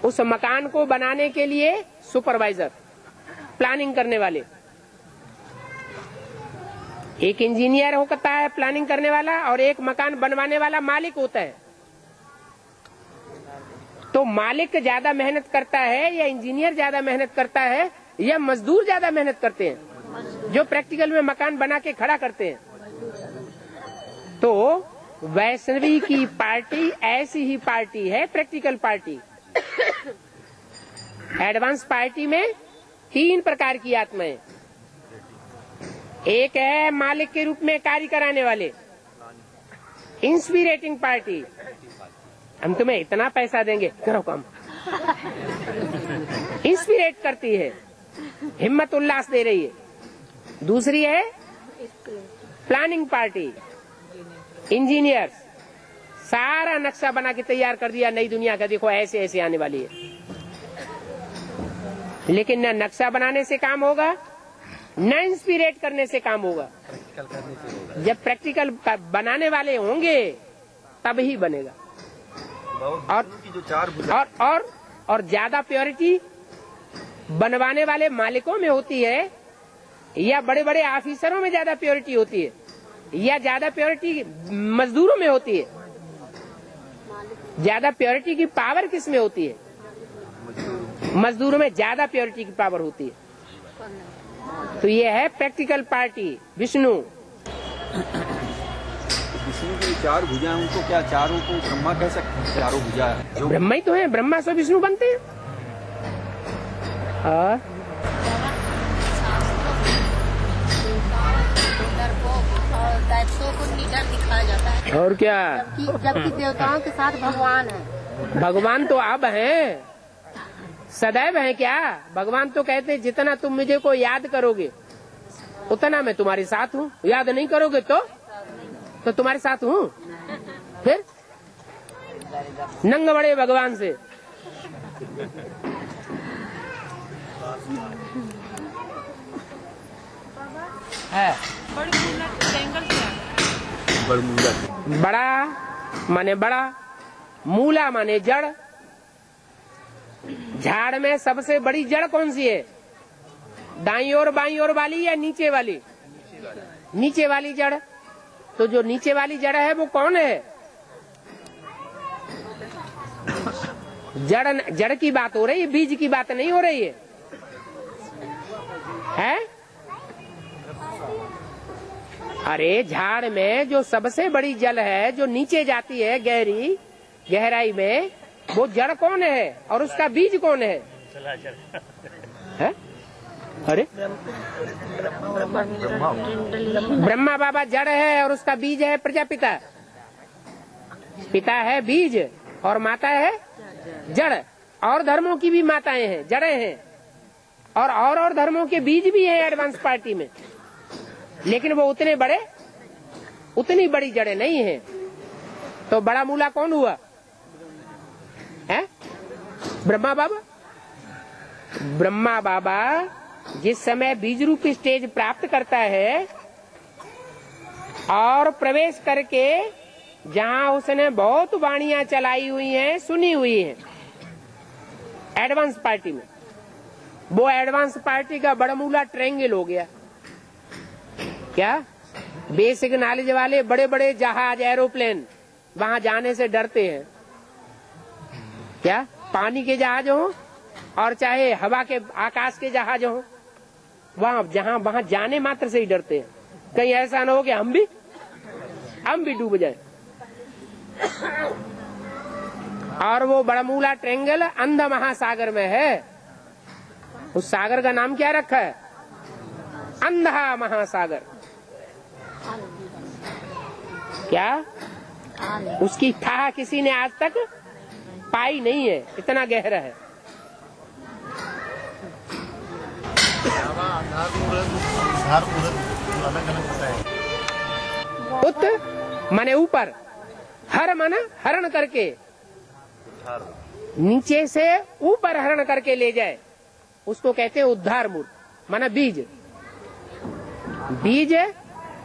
उस मकान को बनाने के लिए सुपरवाइजर, प्लानिंग करने वाले। एक इंजीनियर होता है प्लानिंग करने वाला, और एक मकान बनवाने वाला मालिक होता है। तो मालिक ज्यादा मेहनत करता है या इंजीनियर ज्यादा मेहनत करता है या मजदूर ज्यादा मेहनत करते हैं जो प्रैक्टिकल में मकान बना के खड़ा करते हैं? तो वैष्णवी की पार्टी ऐसी ही पार्टी है, प्रैक्टिकल पार्टी। एडवांस पार्टी में 3 प्रकार की आत्माएं। एक है मालिक के रूप में कार्य कराने वाले, इंस्पिरेटिंग पार्टी, हम तुम्हें इतना पैसा देंगे, करो काम। इंस्पिरेट करती है, हिम्मत उल्लास दे रही है। दूसरी है प्लानिंग पार्टी, इंजीनियर, सारा नक्शा बना के तैयार कर दिया नई दुनिया का, देखो ऐसे ऐसे आने वाली है। लेकिन न नक्शा बनाने से काम होगा, न इंस्पिरेट करने से काम होगा। जब प्रैक्टिकल बनाने वाले होंगे तब ही बनेगा। और ज्यादा प्योरिटी बनवाने वाले मालिकों में होती है या बड़े बड़े ऑफिसरों में ज्यादा प्योरिटी होती है, या ज्यादा प्योरिटी मजदूरों में होती है? ज्यादा प्योरिटी की पावर किस में होती है? मजदूरों में ज्यादा प्योरिटी की पावर होती है। तो ये है प्रैक्टिकल पार्टी विष्णु। विष्णु की 4 भुजा है, उनको क्या चारों को ब्रह्मा कह सकते हैं? चारों भुजा जो ब्रह्मा ही तो है, ब्रह्मा से विष्णु बनते हैं। को निडर दिखाया जाता है। और क्या? जबकि देवताओं के साथ भगवान है। भगवान तो अब हैं, सदैव हैं क्या? भगवान तो कहते हैं जितना तुम मुझे को याद करोगे उतना मैं तुम्हारे साथ हूँ, याद नहीं करोगे तो तुम्हारे साथ हूँ। फिर नंग बड़े भगवान से। है बड़ा माने बड़ा, मूला माने जड़। झाड़ में सबसे बड़ी जड़ कौन सी है? दाईं ओर बाईं ओर वाली या नीचे वाली? नीचे वाली जड़। तो जो नीचे वाली जड़ है वो कौन है? जड़ की बात हो रही है, बीज की बात नहीं हो रही है, है? अरे झाड़ में जो सबसे बड़ी जल है जो नीचे जाती है गहराई में, वो जड़ कौन है और उसका बीज कौन है? अरे ब्रह्मा बाबा जड़ है और उसका बीज है प्रजापिता। पिता है बीज और माता है जड़। और धर्मों की भी माताएं हैं, जड़ें हैं, और धर्मों के बीज भी हैं एडवांस पार्टी में, लेकिन वो उतनी बड़ी जड़ें नहीं हैं। तो बड़ा मूला कौन हुआ? है ब्रह्मा बाबा। ब्रह्मा बाबा जिस समय बीज रूपी स्टेज प्राप्त करता है और प्रवेश करके जहां उसने बहुत वाणियां चलाई हुई हैं, सुनी हुई हैं एडवांस पार्टी में, वो एडवांस पार्टी का बड़मूला ट्रायंगल हो गया। क्या? बेसिक नॉलेज वाले बड़े बड़े जहाज, एरोप्लेन वहां जाने से डरते हैं। क्या? पानी के जहाज हो और चाहे हवा के, आकाश के जहाज हो, वहां जाने मात्र से ही डरते हैं, कहीं ऐसा ना हो कि हम भी डूब जाए। और वो बड़मूला ट्रायंगल अंध महासागर में है। उस सागर का नाम क्या रखा है? अंधा महासागर। क्या? उसकी थाह किसी ने आज तक पाई नहीं है, इतना गहरा है। उत माने ऊपर, हर माना हरण करके, नीचे से ऊपर हरण करके ले जाए, उसको कहते हैं उद्धार मूर्त। माना बीज, बीज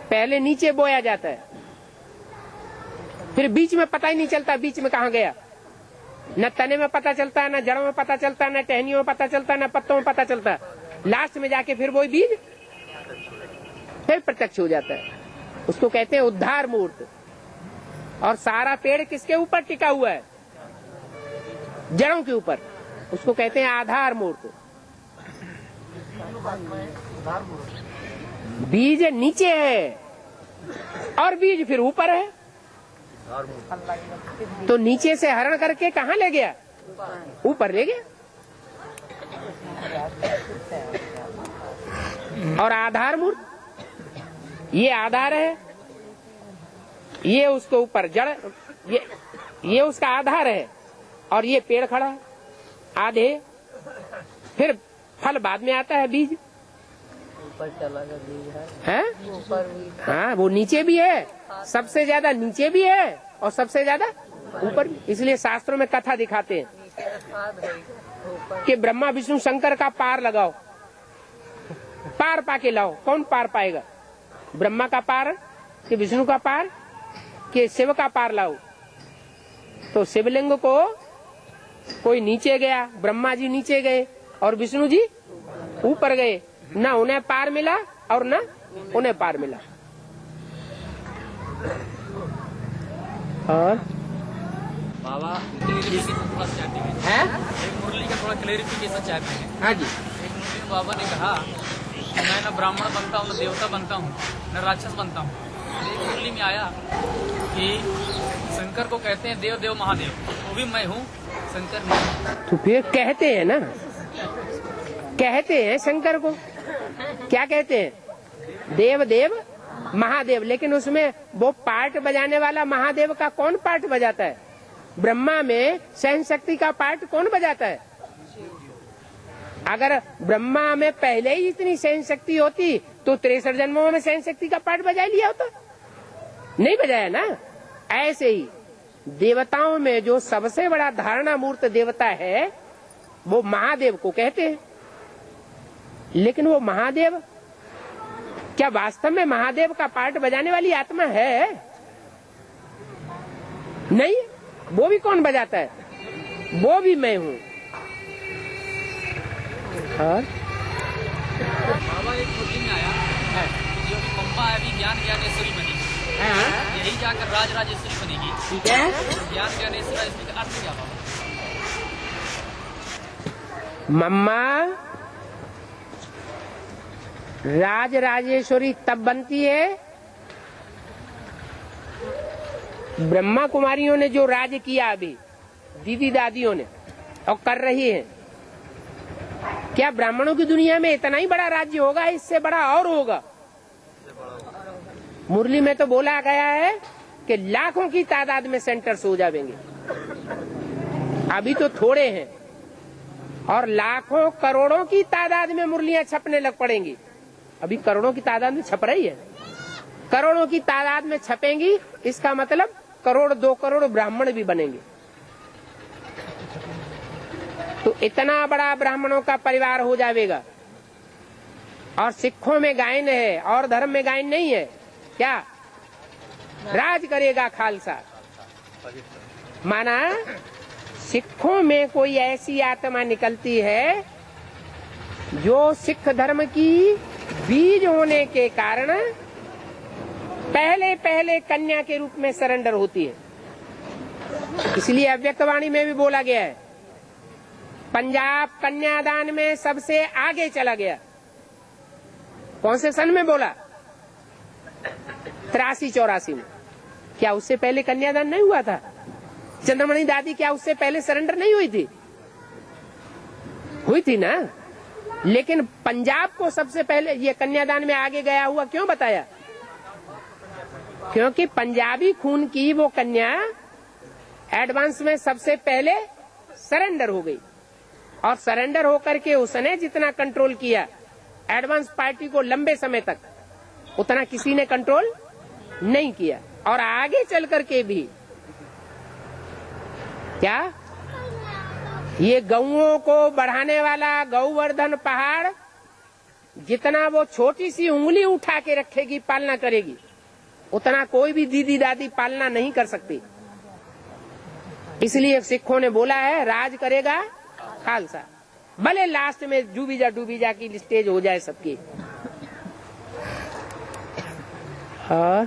पहले नीचे बोया जाता है, फिर बीच में पता ही नहीं चलता बीच में कहाँ गया, न तने में पता चलता, न जड़ों में पता चलता, न टहनियों में पता चलता, न पत्तों में पता चलता, लास्ट में जाके फिर वही बीज फिर प्रत्यक्ष हो जाता है, उसको कहते हैं उद्धार मूर्त। और सारा पेड़ किसके ऊपर टिका हुआ है? जड़ों के ऊपर, उसको कहते हैं आधार मूर्त। बीज नीचे है और बीज फिर ऊपर है, तो नीचे से हरण करके कहाँ ले गया? ऊपर ले गया। और आधार मूर्त, ये आधार है, ये उसके ऊपर जड़, ये उसका आधार है, और ये पेड़ खड़ा है आधे, फिर फल बाद में आता है बीज। ऊपर चला गया बीज है, ऊपर भी, हाँ वो नीचे भी है, सबसे ज्यादा नीचे भी है और सबसे ज्यादा ऊपर भी। इसलिए शास्त्रों में कथा दिखाते हैं कि ब्रह्मा विष्णु शंकर का पार लगाओ, पार पाके लाओ। कौन पार पाएगा? ब्रह्मा का पार कि विष्णु का पार कि शिव का पार लाओ? तो शिवलिंग को कोई नीचे गया, ब्रह्मा जी नीचे गए और विष्णु जी ऊपर गए, न उन्हें पार मिला और न उन्हें पार मिला। और बाबा है मुरली का थोड़ा क्लेरिफिकेशन चाहते हैं। हाँ जी। एक मुरली में बाबा ने कहा कि मैं न ब्राह्मण बनता हूँ, न देवता बनता हूँ, न राक्षस बनता हूँ। एक मुरली में आया कि शंकर को कहते हैं देव देव महादेव, वो भी मैं हूँ, शंकर नहीं। तो फिर कहते हैं ना, कहते हैं शंकर को क्या कहते हैं? देव देव महादेव। लेकिन उसमें वो पार्ट बजाने वाला महादेव का कौन पार्ट बजाता है? ब्रह्मा में सहन शक्ति का पार्ट कौन बजाता है? अगर ब्रह्मा में पहले ही इतनी सहन शक्ति होती तो 63 जन्मों में सहन शक्ति का पार्ट बजा लिया होता, नहीं बजाया ना। ऐसे ही देवताओं में जो सबसे बड़ा धारणा मूर्त देवता है वो महादेव को कहते हैं। लेकिन वो महादेव क्या वास्तव में महादेव का पार्ट बजाने वाली आत्मा है? नहीं, वो भी कौन बजाता है? वो भी मैं हूँ। और बाबा एक मुरली में आया है जो कि मम्मा अभी ज्ञान ज्ञानेश्वरी बनेगी, यही जाकर राज राजेश्वरी बनेगी। ठीक है, ज्ञान ज्ञानेश्वरी इसका अर्थ क्या बाबा? मम्मा राज राजेश्वरी तब बनती है ब्रह्मा कुमारियों ने जो राज किया अभी, दीदी दादियों ने और कर रही है। क्या ब्राह्मणों की दुनिया में इतना ही बड़ा राज्य होगा? इससे बड़ा और होगा। मुरली में तो बोला गया है कि लाखों की तादाद में सेंटर्स हो जाएंगे। अभी तो थोड़े हैं और लाखों करोड़ों की तादाद में मुरलियां छपने लग पड़ेंगी। अभी करोड़ों की तादाद में छप रही है, करोड़ों की तादाद में छपेंगी। इसका मतलब करोड़ 2 करोड़ ब्राह्मण भी बनेंगे। तो इतना बड़ा ब्राह्मणों का परिवार हो जाएगा। और सिखों में गायन है और धर्म में गायन नहीं है। क्या राज करेगा खालसा? माना सिखों में कोई ऐसी आत्मा निकलती है जो सिख धर्म की बीज होने के कारण पहले पहले कन्या के रूप में सरेंडर होती है। इसलिए अव्यक्तवाणी में भी बोला गया है पंजाब कन्यादान में सबसे आगे चला गया। कौन से सन में बोला? 83-84 में। क्या उससे पहले कन्यादान नहीं हुआ था? चंद्रमणि दादी क्या उससे पहले सरेंडर नहीं हुई थी? हुई थी ना। लेकिन पंजाब को सबसे पहले ये कन्यादान में आगे गया हुआ क्यों बताया? क्योंकि पंजाबी खून की वो कन्या एडवांस में सबसे पहले सरेंडर हो गई और सरेंडर होकर के उसने जितना कंट्रोल किया एडवांस पार्टी को लंबे समय तक, उतना किसी ने कंट्रोल नहीं किया। और आगे चल करके भी क्या ये गौओं को बढ़ाने वाला गौवर्धन पहाड़ जितना वो छोटी सी उंगली उठा के रखेगी, पालना करेगी, उतना कोई भी दीदी दादी पालना नहीं कर सकती। इसलिए सिखों ने बोला है राज करेगा खालसा, भले लास्ट में डूबीजा की स्टेज हो जाए सबकी। और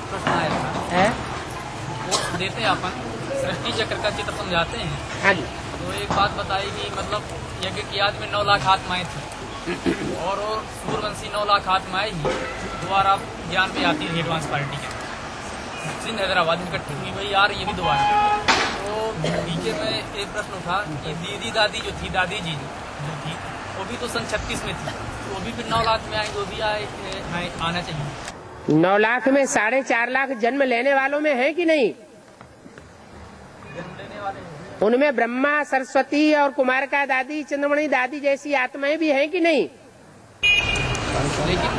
प्रश्न आया था, देते हैं अपन सृष्टि चक्र का चित्र समझाते हैं। हाँ जी। तो एक बात बताई कि मतलब यज्ञ की याद में 9 लाख आत्माएं थी और सूर्यवंशी 9 लाख आत्माएं ही दोबारा ज्ञान में आती रही एडवांस पार्टी के सिंध हैदराबाद में इकट्ठी हुई, वही आ रही है भी दोबारा। तो बीके में एक प्रश्न उठा कि दीदी दादी जो थी, दादी जी जो थी, वो भी तो सन 36 में थी, वो भी फिर 9 लाख में आएंगे, वो भी आना चाहिए। 9 लाख में 4.5 लाख जन्म लेने वालों में है कि नहीं? उनमें ब्रह्मा, सरस्वती और कुमारिका दादी, चंद्रमणि दादी जैसी आत्माएं भी हैं कि नहीं? लेकिन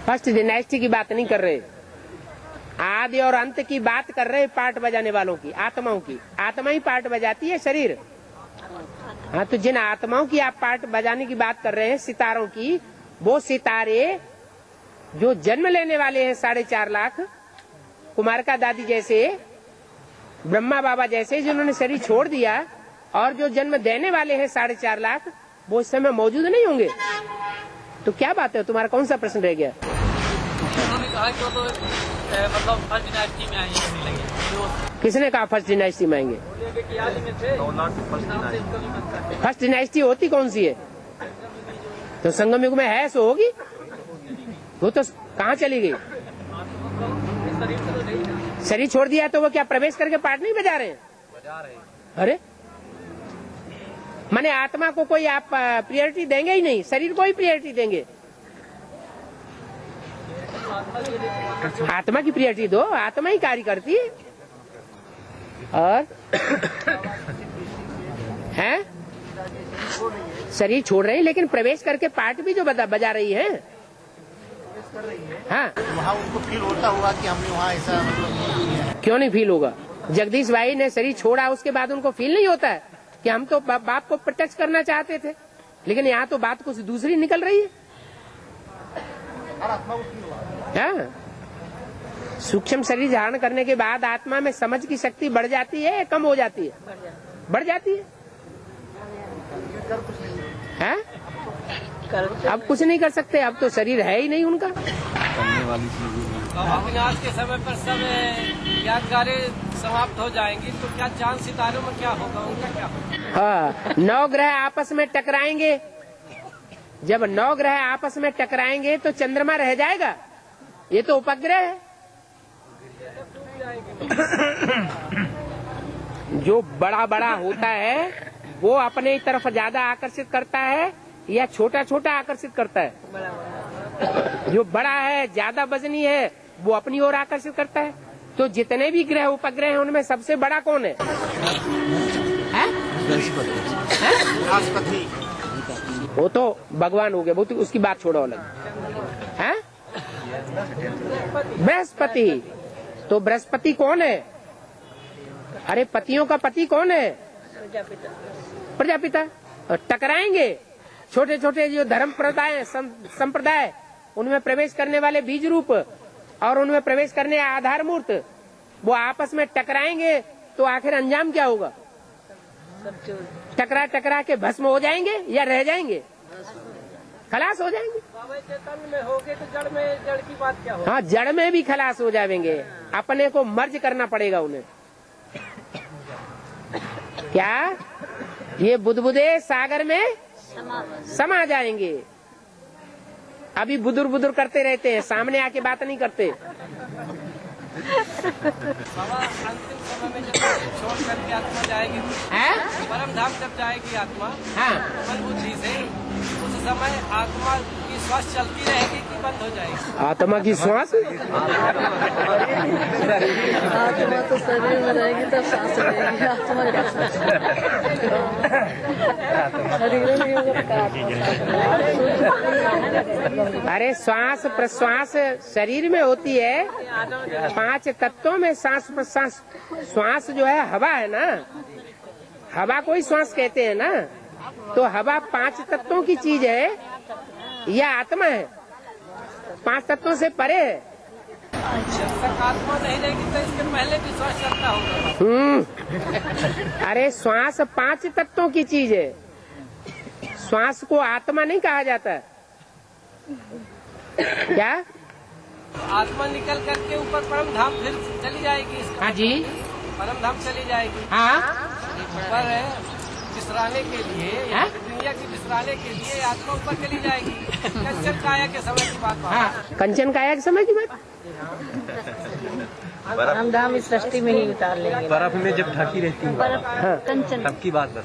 फर्स्ट डिनाइस्टी की बात नहीं कर रहे, आदि और अंत की बात कर रहे, पार्ट बजाने वालों की, आत्माओं की। आत्मा ही पार्ट बजाती है, शरीर। हाँ, तो जिन आत्माओं की आप पार्ट बजाने की बात कर रहे हैं, सितारों की, वो सितारे जो जन्म लेने वाले हैं 4.5 लाख, कुमारिका दादी जैसे, ब्रह्मा बाबा जैसे, जिन्होंने शरीर छोड़ दिया, और जो जन्म देने वाले हैं 4.5 लाख, वो इस समय मौजूद नहीं होंगे। तो क्या बात है, तुम्हारा कौन सा प्रश्न रह गया? उन्होंने कहा कि वो तो मतलब फर्स्ट डिनाइस्टी में आएंगे। किसने कहा फर्स्ट डिनाइस्टी में आएंगे? फर्स्ट डिनाइस्टी होती कौन सी है? तो संगम युग में है, सो होगी। वो तो कहाँ चली गई? शरीर छोड़ दिया तो वो क्या प्रवेश करके पार्ट नहीं बजा रहे हैं? अरे माने आत्मा को कोई आप प्रायोरिटी देंगे ही नहीं, शरीर को ही प्रायोरिटी देंगे। आत्मा की प्रायोरिटी दो, आत्मा ही कार्य करती है। और हैं शरीर छोड़ रहे हैं, लेकिन प्रवेश करके पार्ट भी जो बजा रही है। हाँ, वहाँ उनको फील होता होगा कि हमने वहाँ ऐसा मतलब क्यों नहीं फील होगा? जगदीश भाई ने शरीर छोड़ा, उसके बाद उनको फील नहीं होता है कि हम तो बाप को प्रत्यक्ष करना चाहते थे, लेकिन यहाँ तो बात कुछ दूसरी निकल रही है। हाँ, सूक्ष्म शरीर धारण करने के बाद आत्मा में समझ की शक्ति बढ़ जाती है, कम हो जाती है? बढ़ जाती है। हाँ? अब कुछ नहीं कर सकते, अब तो शरीर है ही नहीं उनका। आज के समय पर सब यादगारें समाप्त हो जाएंगी, तो क्या चांद सितारों में क्या होगा, उनका क्या होगा? हाँ, 9 ग्रह आपस में टकराएंगे। जब 9 ग्रह आपस में टकराएंगे तो चंद्रमा रह जाएगा? ये तो उपग्रह है। जो बड़ा बड़ा होता है वो अपने तरफ ज्यादा आकर्षित करता है या छोटा छोटा आकर्षित करता है? जो बड़ा है, ज्यादा वजनी है, वो अपनी ओर आकर्षित करता है। तो जितने भी ग्रह उपग्रह हैं उनमें सबसे बड़ा कौन है? बृहस्पति। वो तो भगवान हो गया, वो तो उसकी बात छोड़ो अलग है। बृहस्पति। तो बृहस्पति कौन है? अरे पतियों का पति कौन है? प्रजापिता। और टकराएंगे छोटे छोटे जो धर्म संप्रदाय, उनमें प्रवेश करने वाले बीज रूप और उनमें प्रवेश करने आधार मूर्त, वो आपस में टकराएंगे तो आखिर अंजाम क्या होगा? टकरा टकरा के भस्म हो जाएंगे या रह जाएंगे? खलास हो जाएंगे। चैतन्य में होगे तो जड़ में, जड़ की बात क्या होगी? हाँ, जड़ में भी खलास हो जाएंगे। अपने को मर्ज करना पड़ेगा उन्हें। क्या ये बुदबुदे सागर में समा जाएंगे? अभी बुदुर बुदुर करते रहते हैं, सामने आके बात नहीं करते। अंतिम समय में जब छोड़ करके आत्मा जाएगी, परम धाम जब जाएगी आत्मा, हाँ, मन बुद्धि से, उस समय आत्मा की श्वास चलती रहेगी कि बंद हो जाएगी? आत्मा की श्वास आत्मा तो शरीर में रहेगी तब सांस रहेगी। आत्मा अरे श्वास प्रश्वास शरीर में होती है, 5 तत्वों में सांस प्रश्वास। श्वास जो है हवा है ना, हवा को ही श्वास कहते हैं ना। तो हवा 5 तत्वों की चीज है या आत्मा है? 5 तत्वों से परे है। जब तक आत्मा नहीं रहेगी तो इसके पहले भी श्वास चलता होगा। अरे श्वास 5 तत्वों की चीज है, श्वास को आत्मा नहीं कहा जाता। क्या आत्मा निकल करके ऊपर परम धाम फिर चली जाएगी। हाँ जी, परम धाम चली जाएगी। हाँ ऊपर है विश्राने के लिए, दुनिया की विश्राने के लिए आत्मा ऊपर चली जाएगी। कंचन काया के समय की बात। हाँ, कंचन काया के समय की बात। परम धाम इस सृष्टि में ही उतार लेंगे। बर्फ में जब ढकी रहती है कंचन तब की बात बस।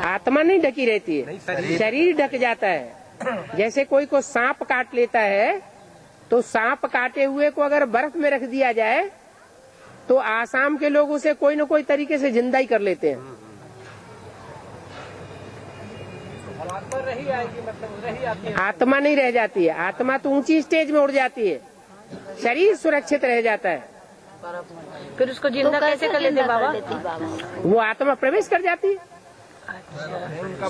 आत्मा नहीं ढकी रहती है, शरीर ढक जाता है। जैसे कोई को सांप काट लेता है तो सांप काटे हुए को अगर बर्फ में रख दिया जाए तो आसाम के लोग उसे कोई न कोई तरीके से जिंदा ही कर लेते हैं। आत्मा रही आएगी, मतलब रही आती है। आत्मा नहीं रह जाती है, आत्मा तो ऊंची स्टेज में उड़ जाती है, शरीर सुरक्षित रह जाता है। फिर उसको जिंदा कैसे कर लेते बाबा? वो आत्मा प्रवेश कर जाती है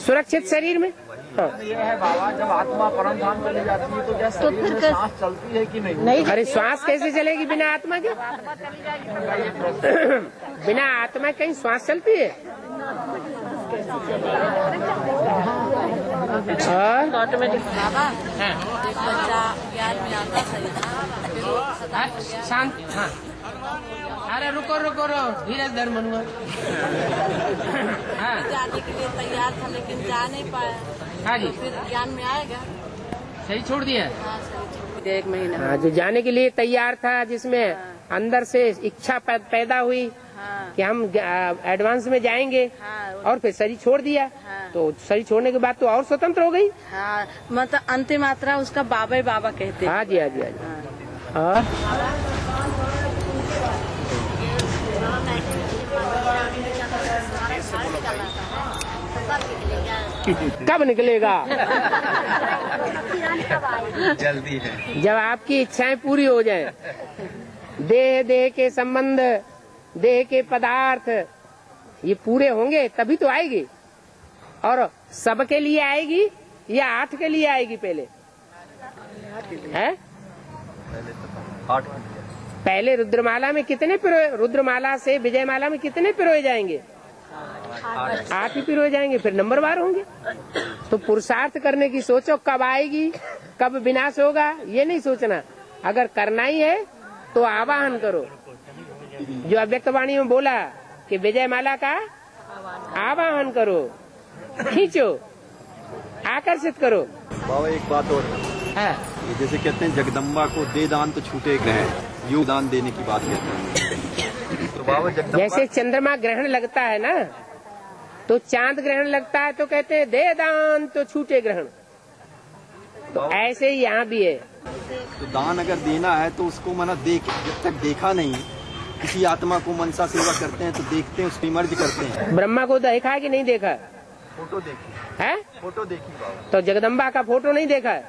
सुरक्षित शरीर में। ये है बाबा, जब आत्मा परम धाम चली जाती है तो क्या शरीर में सांस चलती है कि नहीं? अरे श्वास कैसे चलेगी बिना आत्मा के? बिना आत्मा कहीं श्वास चलती है? ऑटोमेटिक। शांत। हाँ, अरे रुको रुको रो, धीरज धर मनुआ। हाँ, जाने के लिए तैयार था लेकिन जा नहीं पाया। हाँ जी, फिर ज्ञान में आएगा। सही छोड़ दिया। 1 महीना। हाँ, जो जाने के लिए तैयार था, जिसमें अंदर से इच्छा पैदा हुई कि हम एडवांस में जाएंगे, और फिर शरीर छोड़ दिया। तो शरीर छोड़ने के बाद तो और स्वतंत्र हो गई। हाँ, मतलब अंतिम मात्रा उसका बाबा ही बाबा कहते हैं। हाँ जी, हाँ जी, हाँ जी। और कब निकलेगा? जल्दी है। जब आपकी इच्छाएं पूरी हो जाएं, देह के संबंध, देह के पदार्थ ये पूरे होंगे तभी तो आएगी। और सबके लिए आएगी या 8 के लिए आएगी? पहले है, पहले रुद्रमाला में कितने रुद्रमाला से विजयमाला में कितने पिरोए जाएंगे? 8 ही पिरोए जाएंगे, फिर नंबरवार होंगे। तो पुरुषार्थ करने की सोचो, कब आएगी कब विनाश होगा ये नहीं सोचना। अगर करना ही है तो आवाहन करो, जो अव्यक्तवाणी में बोला कि विजयमाला का आवाहन करो, खींचो, आकर्षित करो। बाबा एक बात और है, ये जैसे कहते हैं जगदम्बा को दे दान तो छूटे ग्रहण, योग दान देने की बात कहते हैं। तो बाबा जगदम्बा जैसे चंद्रमा ग्रहण लगता है ना, तो चांद ग्रहण लगता है तो कहते हैं दे दान तो छूटे ग्रहण। तो ऐसे ही यहाँ भी है। तो दान अगर देना है तो उसको मना जब तक देखा नहीं, किसी आत्मा को मनसा सेवा करते हैं तो देखते हैं, उसको इमर्ज करते हैं। ब्रह्मा को देखा है कि नहीं देखा? फोटो देखी है, फोटो देखी बाबा। तो जगदम्बा का फोटो नहीं देखा है?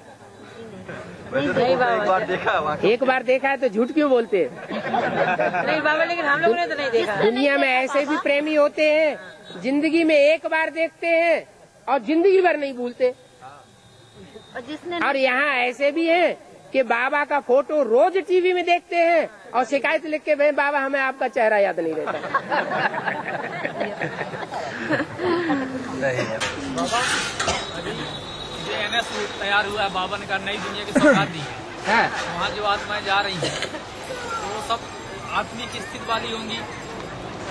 वैसे तो एक बार देखा है। एक बार देखा है तो झूठ क्यों बोलते? नहीं बाबा, लेकिन हम लोगों ने तो नहीं देखा। दुनिया में ऐसे भी प्रेमी होते हैं, जिंदगी में एक बार देखते हैं और जिंदगी भर नहीं भूलते। और यहाँ ऐसे भी हैं कि बाबा का फोटो रोज टीवी में देखते हैं और शिकायत लिख के भाई बाबा हमें आपका चेहरा याद नहीं रहता। जो NS तैयार हुआ है, बाबा ने कहा नई दुनिया की सौगात दी है। वहाँ जो आत्माएं जा रही हैं वो सब आत्मिक स्थिति वाली होंगी।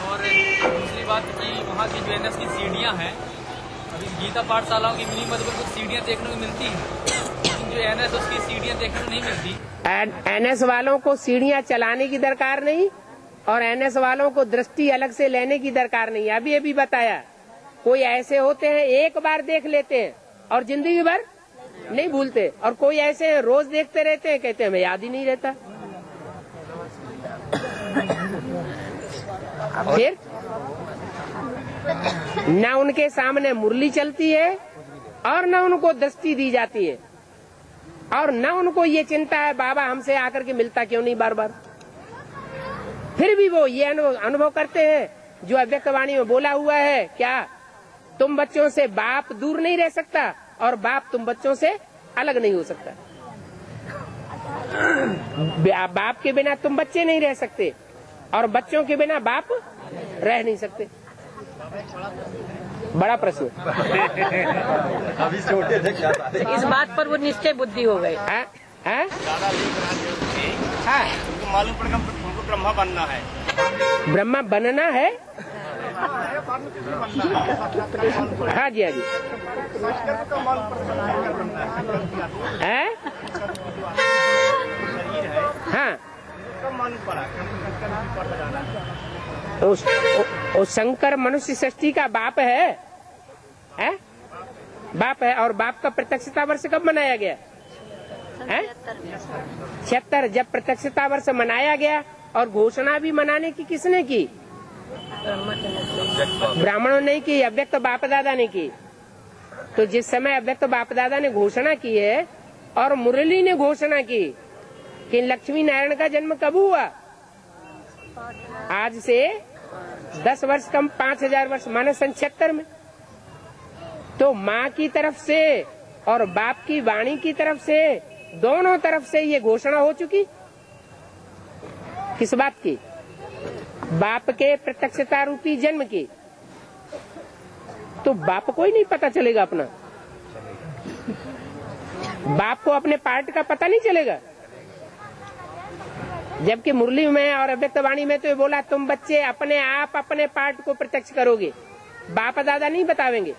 और दूसरी बात कि वहाँ की जो NS की सीढ़ियाँ हैं, अभी गीता पाठशालाओं की मिनी मधुबन को सीढ़ियाँ देखने को मिलती हैं, लेकिन जो NS उसकी सीढ़ियाँ देखने को नहीं मिलती। NS वालों को सीढ़ियाँ चलाने की दरकार नहीं और NS वालों को दृष्टि अलग से लेने की दरकार नहीं। अभी बताया, कोई ऐसे होते हैं एक बार देख लेते हैं और जिंदगी भर नहीं भूलते, और कोई ऐसे हैं रोज देखते रहते हैं, कहते हैं हमें याद ही नहीं रहता। फिर न उनके सामने मुरली चलती है और न उनको दृष्टि दी जाती है और न उनको ये चिंता है बाबा हमसे आकर के मिलता क्यों नहीं बार बार। फिर भी वो ये अनुभव करते हैं जो अव्यक्त वाणी में बोला हुआ है, क्या तुम बच्चों से बाप दूर नहीं रह सकता और बाप तुम बच्चों से अलग नहीं हो सकता। बाप के बिना तुम बच्चे नहीं रह सकते और बच्चों के बिना बाप रह नहीं सकते। बड़ा प्रश्न। अभी छोटे थे क्या इस बात पर वो निश्चय बुद्धि हो गए। मालूम पड़ेगा उनको ब्रह्मा बनना है। ब्रह्मा बनना है। हाँ जी, हाँ जी। हाँ, वो शंकर मनुष्य सृष्टि का बाप है, बाप है। और बाप का प्रत्यक्षता वर्ष कब मनाया गया? 76। जब प्रत्यक्षता वर्ष मनाया गया और घोषणा भी मनाने की किसने की? ब्राह्मणों ने की, अव्यक्त बाप दादा ने की। तो जिस समय अव्यक्त बाप दादा ने घोषणा की है और मुरली ने घोषणा की कि लक्ष्मी नारायण का जन्म कब हुआ? आज से 10 वर्ष कम 5000 वर्ष माने 76 में। तो माँ की तरफ से और बाप की वाणी की तरफ से, दोनों तरफ से ये घोषणा हो चुकी। किस बात की? बाप के प्रत्यक्षता रूपी जन्म की। तो बाप को ही नहीं पता चलेगा अपना, बाप को अपने पार्ट का पता नहीं चलेगा। जबकि मुरली में और अव्यक्त वाणी में तो ये बोला तुम बच्चे अपने आप अपने पार्ट को प्रत्यक्ष करोगे, बाप दादा नहीं बतावेंगे।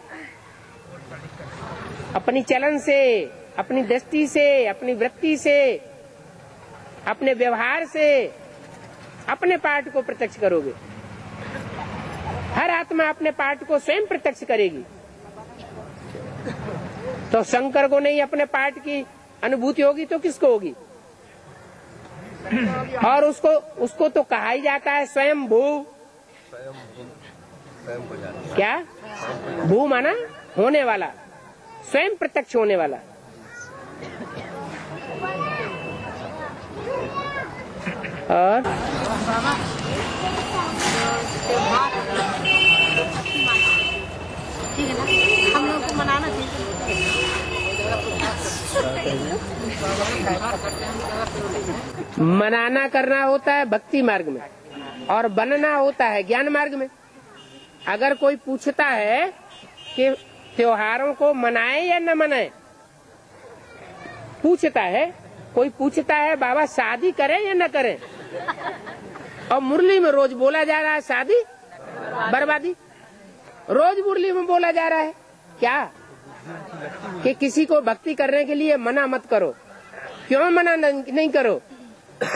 अपनी चलन से, अपनी दृष्टि से, अपनी वृत्ति से, अपने व्यवहार से अपने पार्ट को प्रत्यक्ष करोगे। हर आत्मा अपने पार्ट को स्वयं प्रत्यक्ष करेगी। तो शंकर को नहीं अपने पार्ट की अनुभूति होगी तो किसको होगी? और उसको तो कहा ही जाता है स्वयं भू। क्या भू माना? होने वाला, स्वयं प्रत्यक्ष होने वाला। और ठीक है ना, हम लोग को मनाना चाहिए। मनाना करना होता है भक्ति मार्ग में और बनना होता है ज्ञान मार्ग में। अगर कोई पूछता है कि त्योहारों को मनाए या न मनाए, पूछता है कोई, पूछता है बाबा शादी करें या न करें, और मुरली में रोज बोला जा रहा है शादी बर्बादी, रोज मुरली में बोला जा रहा है क्या कि किसी को भक्ति करने के लिए मना मत करो। क्यों मना नहीं करो?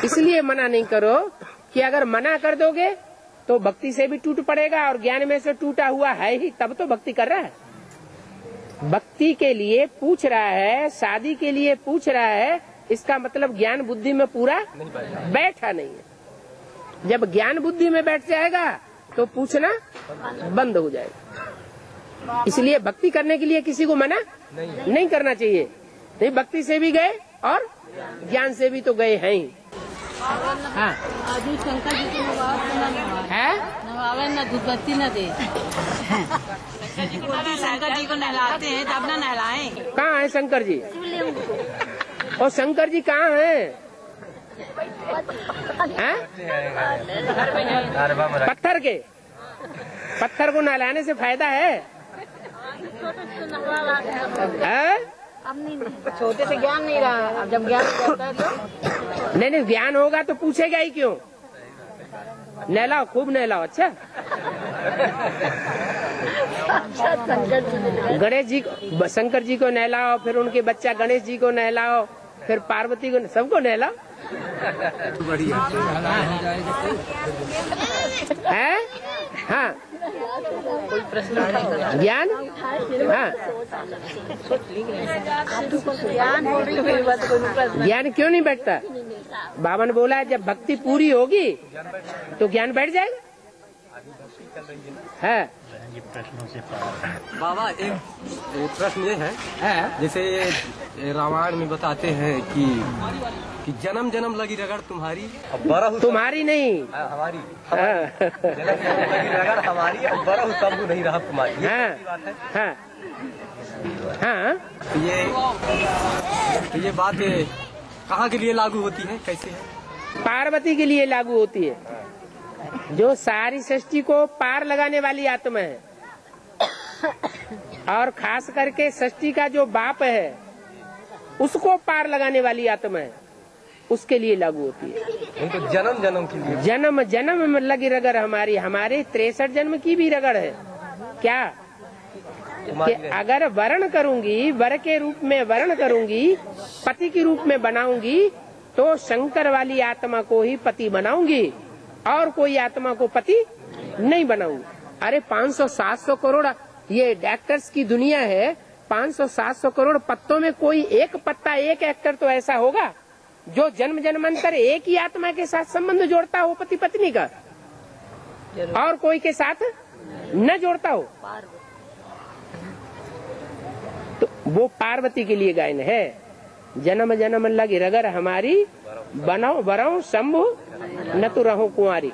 इसलिए मना नहीं करो कि अगर मना कर दोगे तो भक्ति से भी टूट पड़ेगा और ज्ञान में से टूटा हुआ है ही, तब तो भक्ति कर रहा है। भक्ति के लिए पूछ रहा है, शादी के लिए पूछ रहा है, इसका मतलब ज्ञान बुद्धि में पूरा बैठा नहीं है। जब ज्ञान बुद्धि में बैठ जाएगा तो पूछना बंद हो जाएगा। इसलिए भक्ति करने के लिए किसी को मना नहीं करना चाहिए। नहीं, भक्ति से भी गए और ज्ञान से भी तो गए हैं ही। हाँ, शंकर जी को नवावे न धूपबत्ती न दे। शंकर जी को नहलाते हैं तब न नहलाएं। कहाँ है शंकर जी? और शंकर जी कहाँ हैं? पत्थर को नहलाने से फायदा है? छोटे से ज्ञान नहीं रहा, अब जब ज्ञान होता है तो नहीं, ज्ञान होगा तो पूछेगा ही क्यों? नहलाओ, खूब नहलाओ। अच्छा, गणेश जी को, शंकर जी को नहलाओ, फिर उनके बच्चा गणेश जी को नहलाओ, फिर पार्वती को, सबको नहलाओ। है? हाँ, कोई प्रश्न ज्ञान? हाँ, ज्ञान क्यों नहीं बैठता? बाबा ने बोला है जब भक्ति पूरी होगी तो ज्ञान बैठ जाएगा। है। बाबा एक प्रश्न ये है, जैसे रामायण में बताते हैं कि जन्म जन्म लगी रगड़ तुम्हारी, तुम्हारी नहीं हमारी, जन्म जन्म लगी रगड़ हमारी, अब बरहु तब नहीं रहा तुम्हारी। हाँ। तो ये बात कहाँ के लिए लागू होती है, कैसे है? पार्वती के लिए लागू होती है, जो सारी सृष्टि को पार लगाने वाली आत्मा है, और खास करके सृष्टि का जो बाप है उसको पार लगाने वाली आत्मा है, उसके लिए लागू होती है। नहीं तो जन्म जन्म के लिए, जन्म जन्म में लगी रगड़ हमारी, हमारे 63 जन्म की भी रगड़ है। क्या कि अगर वर्ण करूंगी, वर के रूप में वर्ण करूंगी, पति के रूप में बनाऊंगी, तो शंकर वाली आत्मा को ही पति बनाऊंगी और कोई आत्मा को पति नहीं बनाऊंगी। अरे 500-700 करोड़ ये डॉक्टर्स की दुनिया है, 500-700 करोड़ पत्तों में कोई एक पत्ता, एक एक्टर तो ऐसा होगा जो जन्म जन्मांतर एक ही आत्मा के साथ संबंध जोड़ता हो, पति पत्नी का, और कोई के साथ न जोड़ता हो। तो वो पार्वती के लिए गायन है। जन्म जन्म लगी रगर हमारी, बनाओ बराओ शंभु न तो रहो कुंवारी।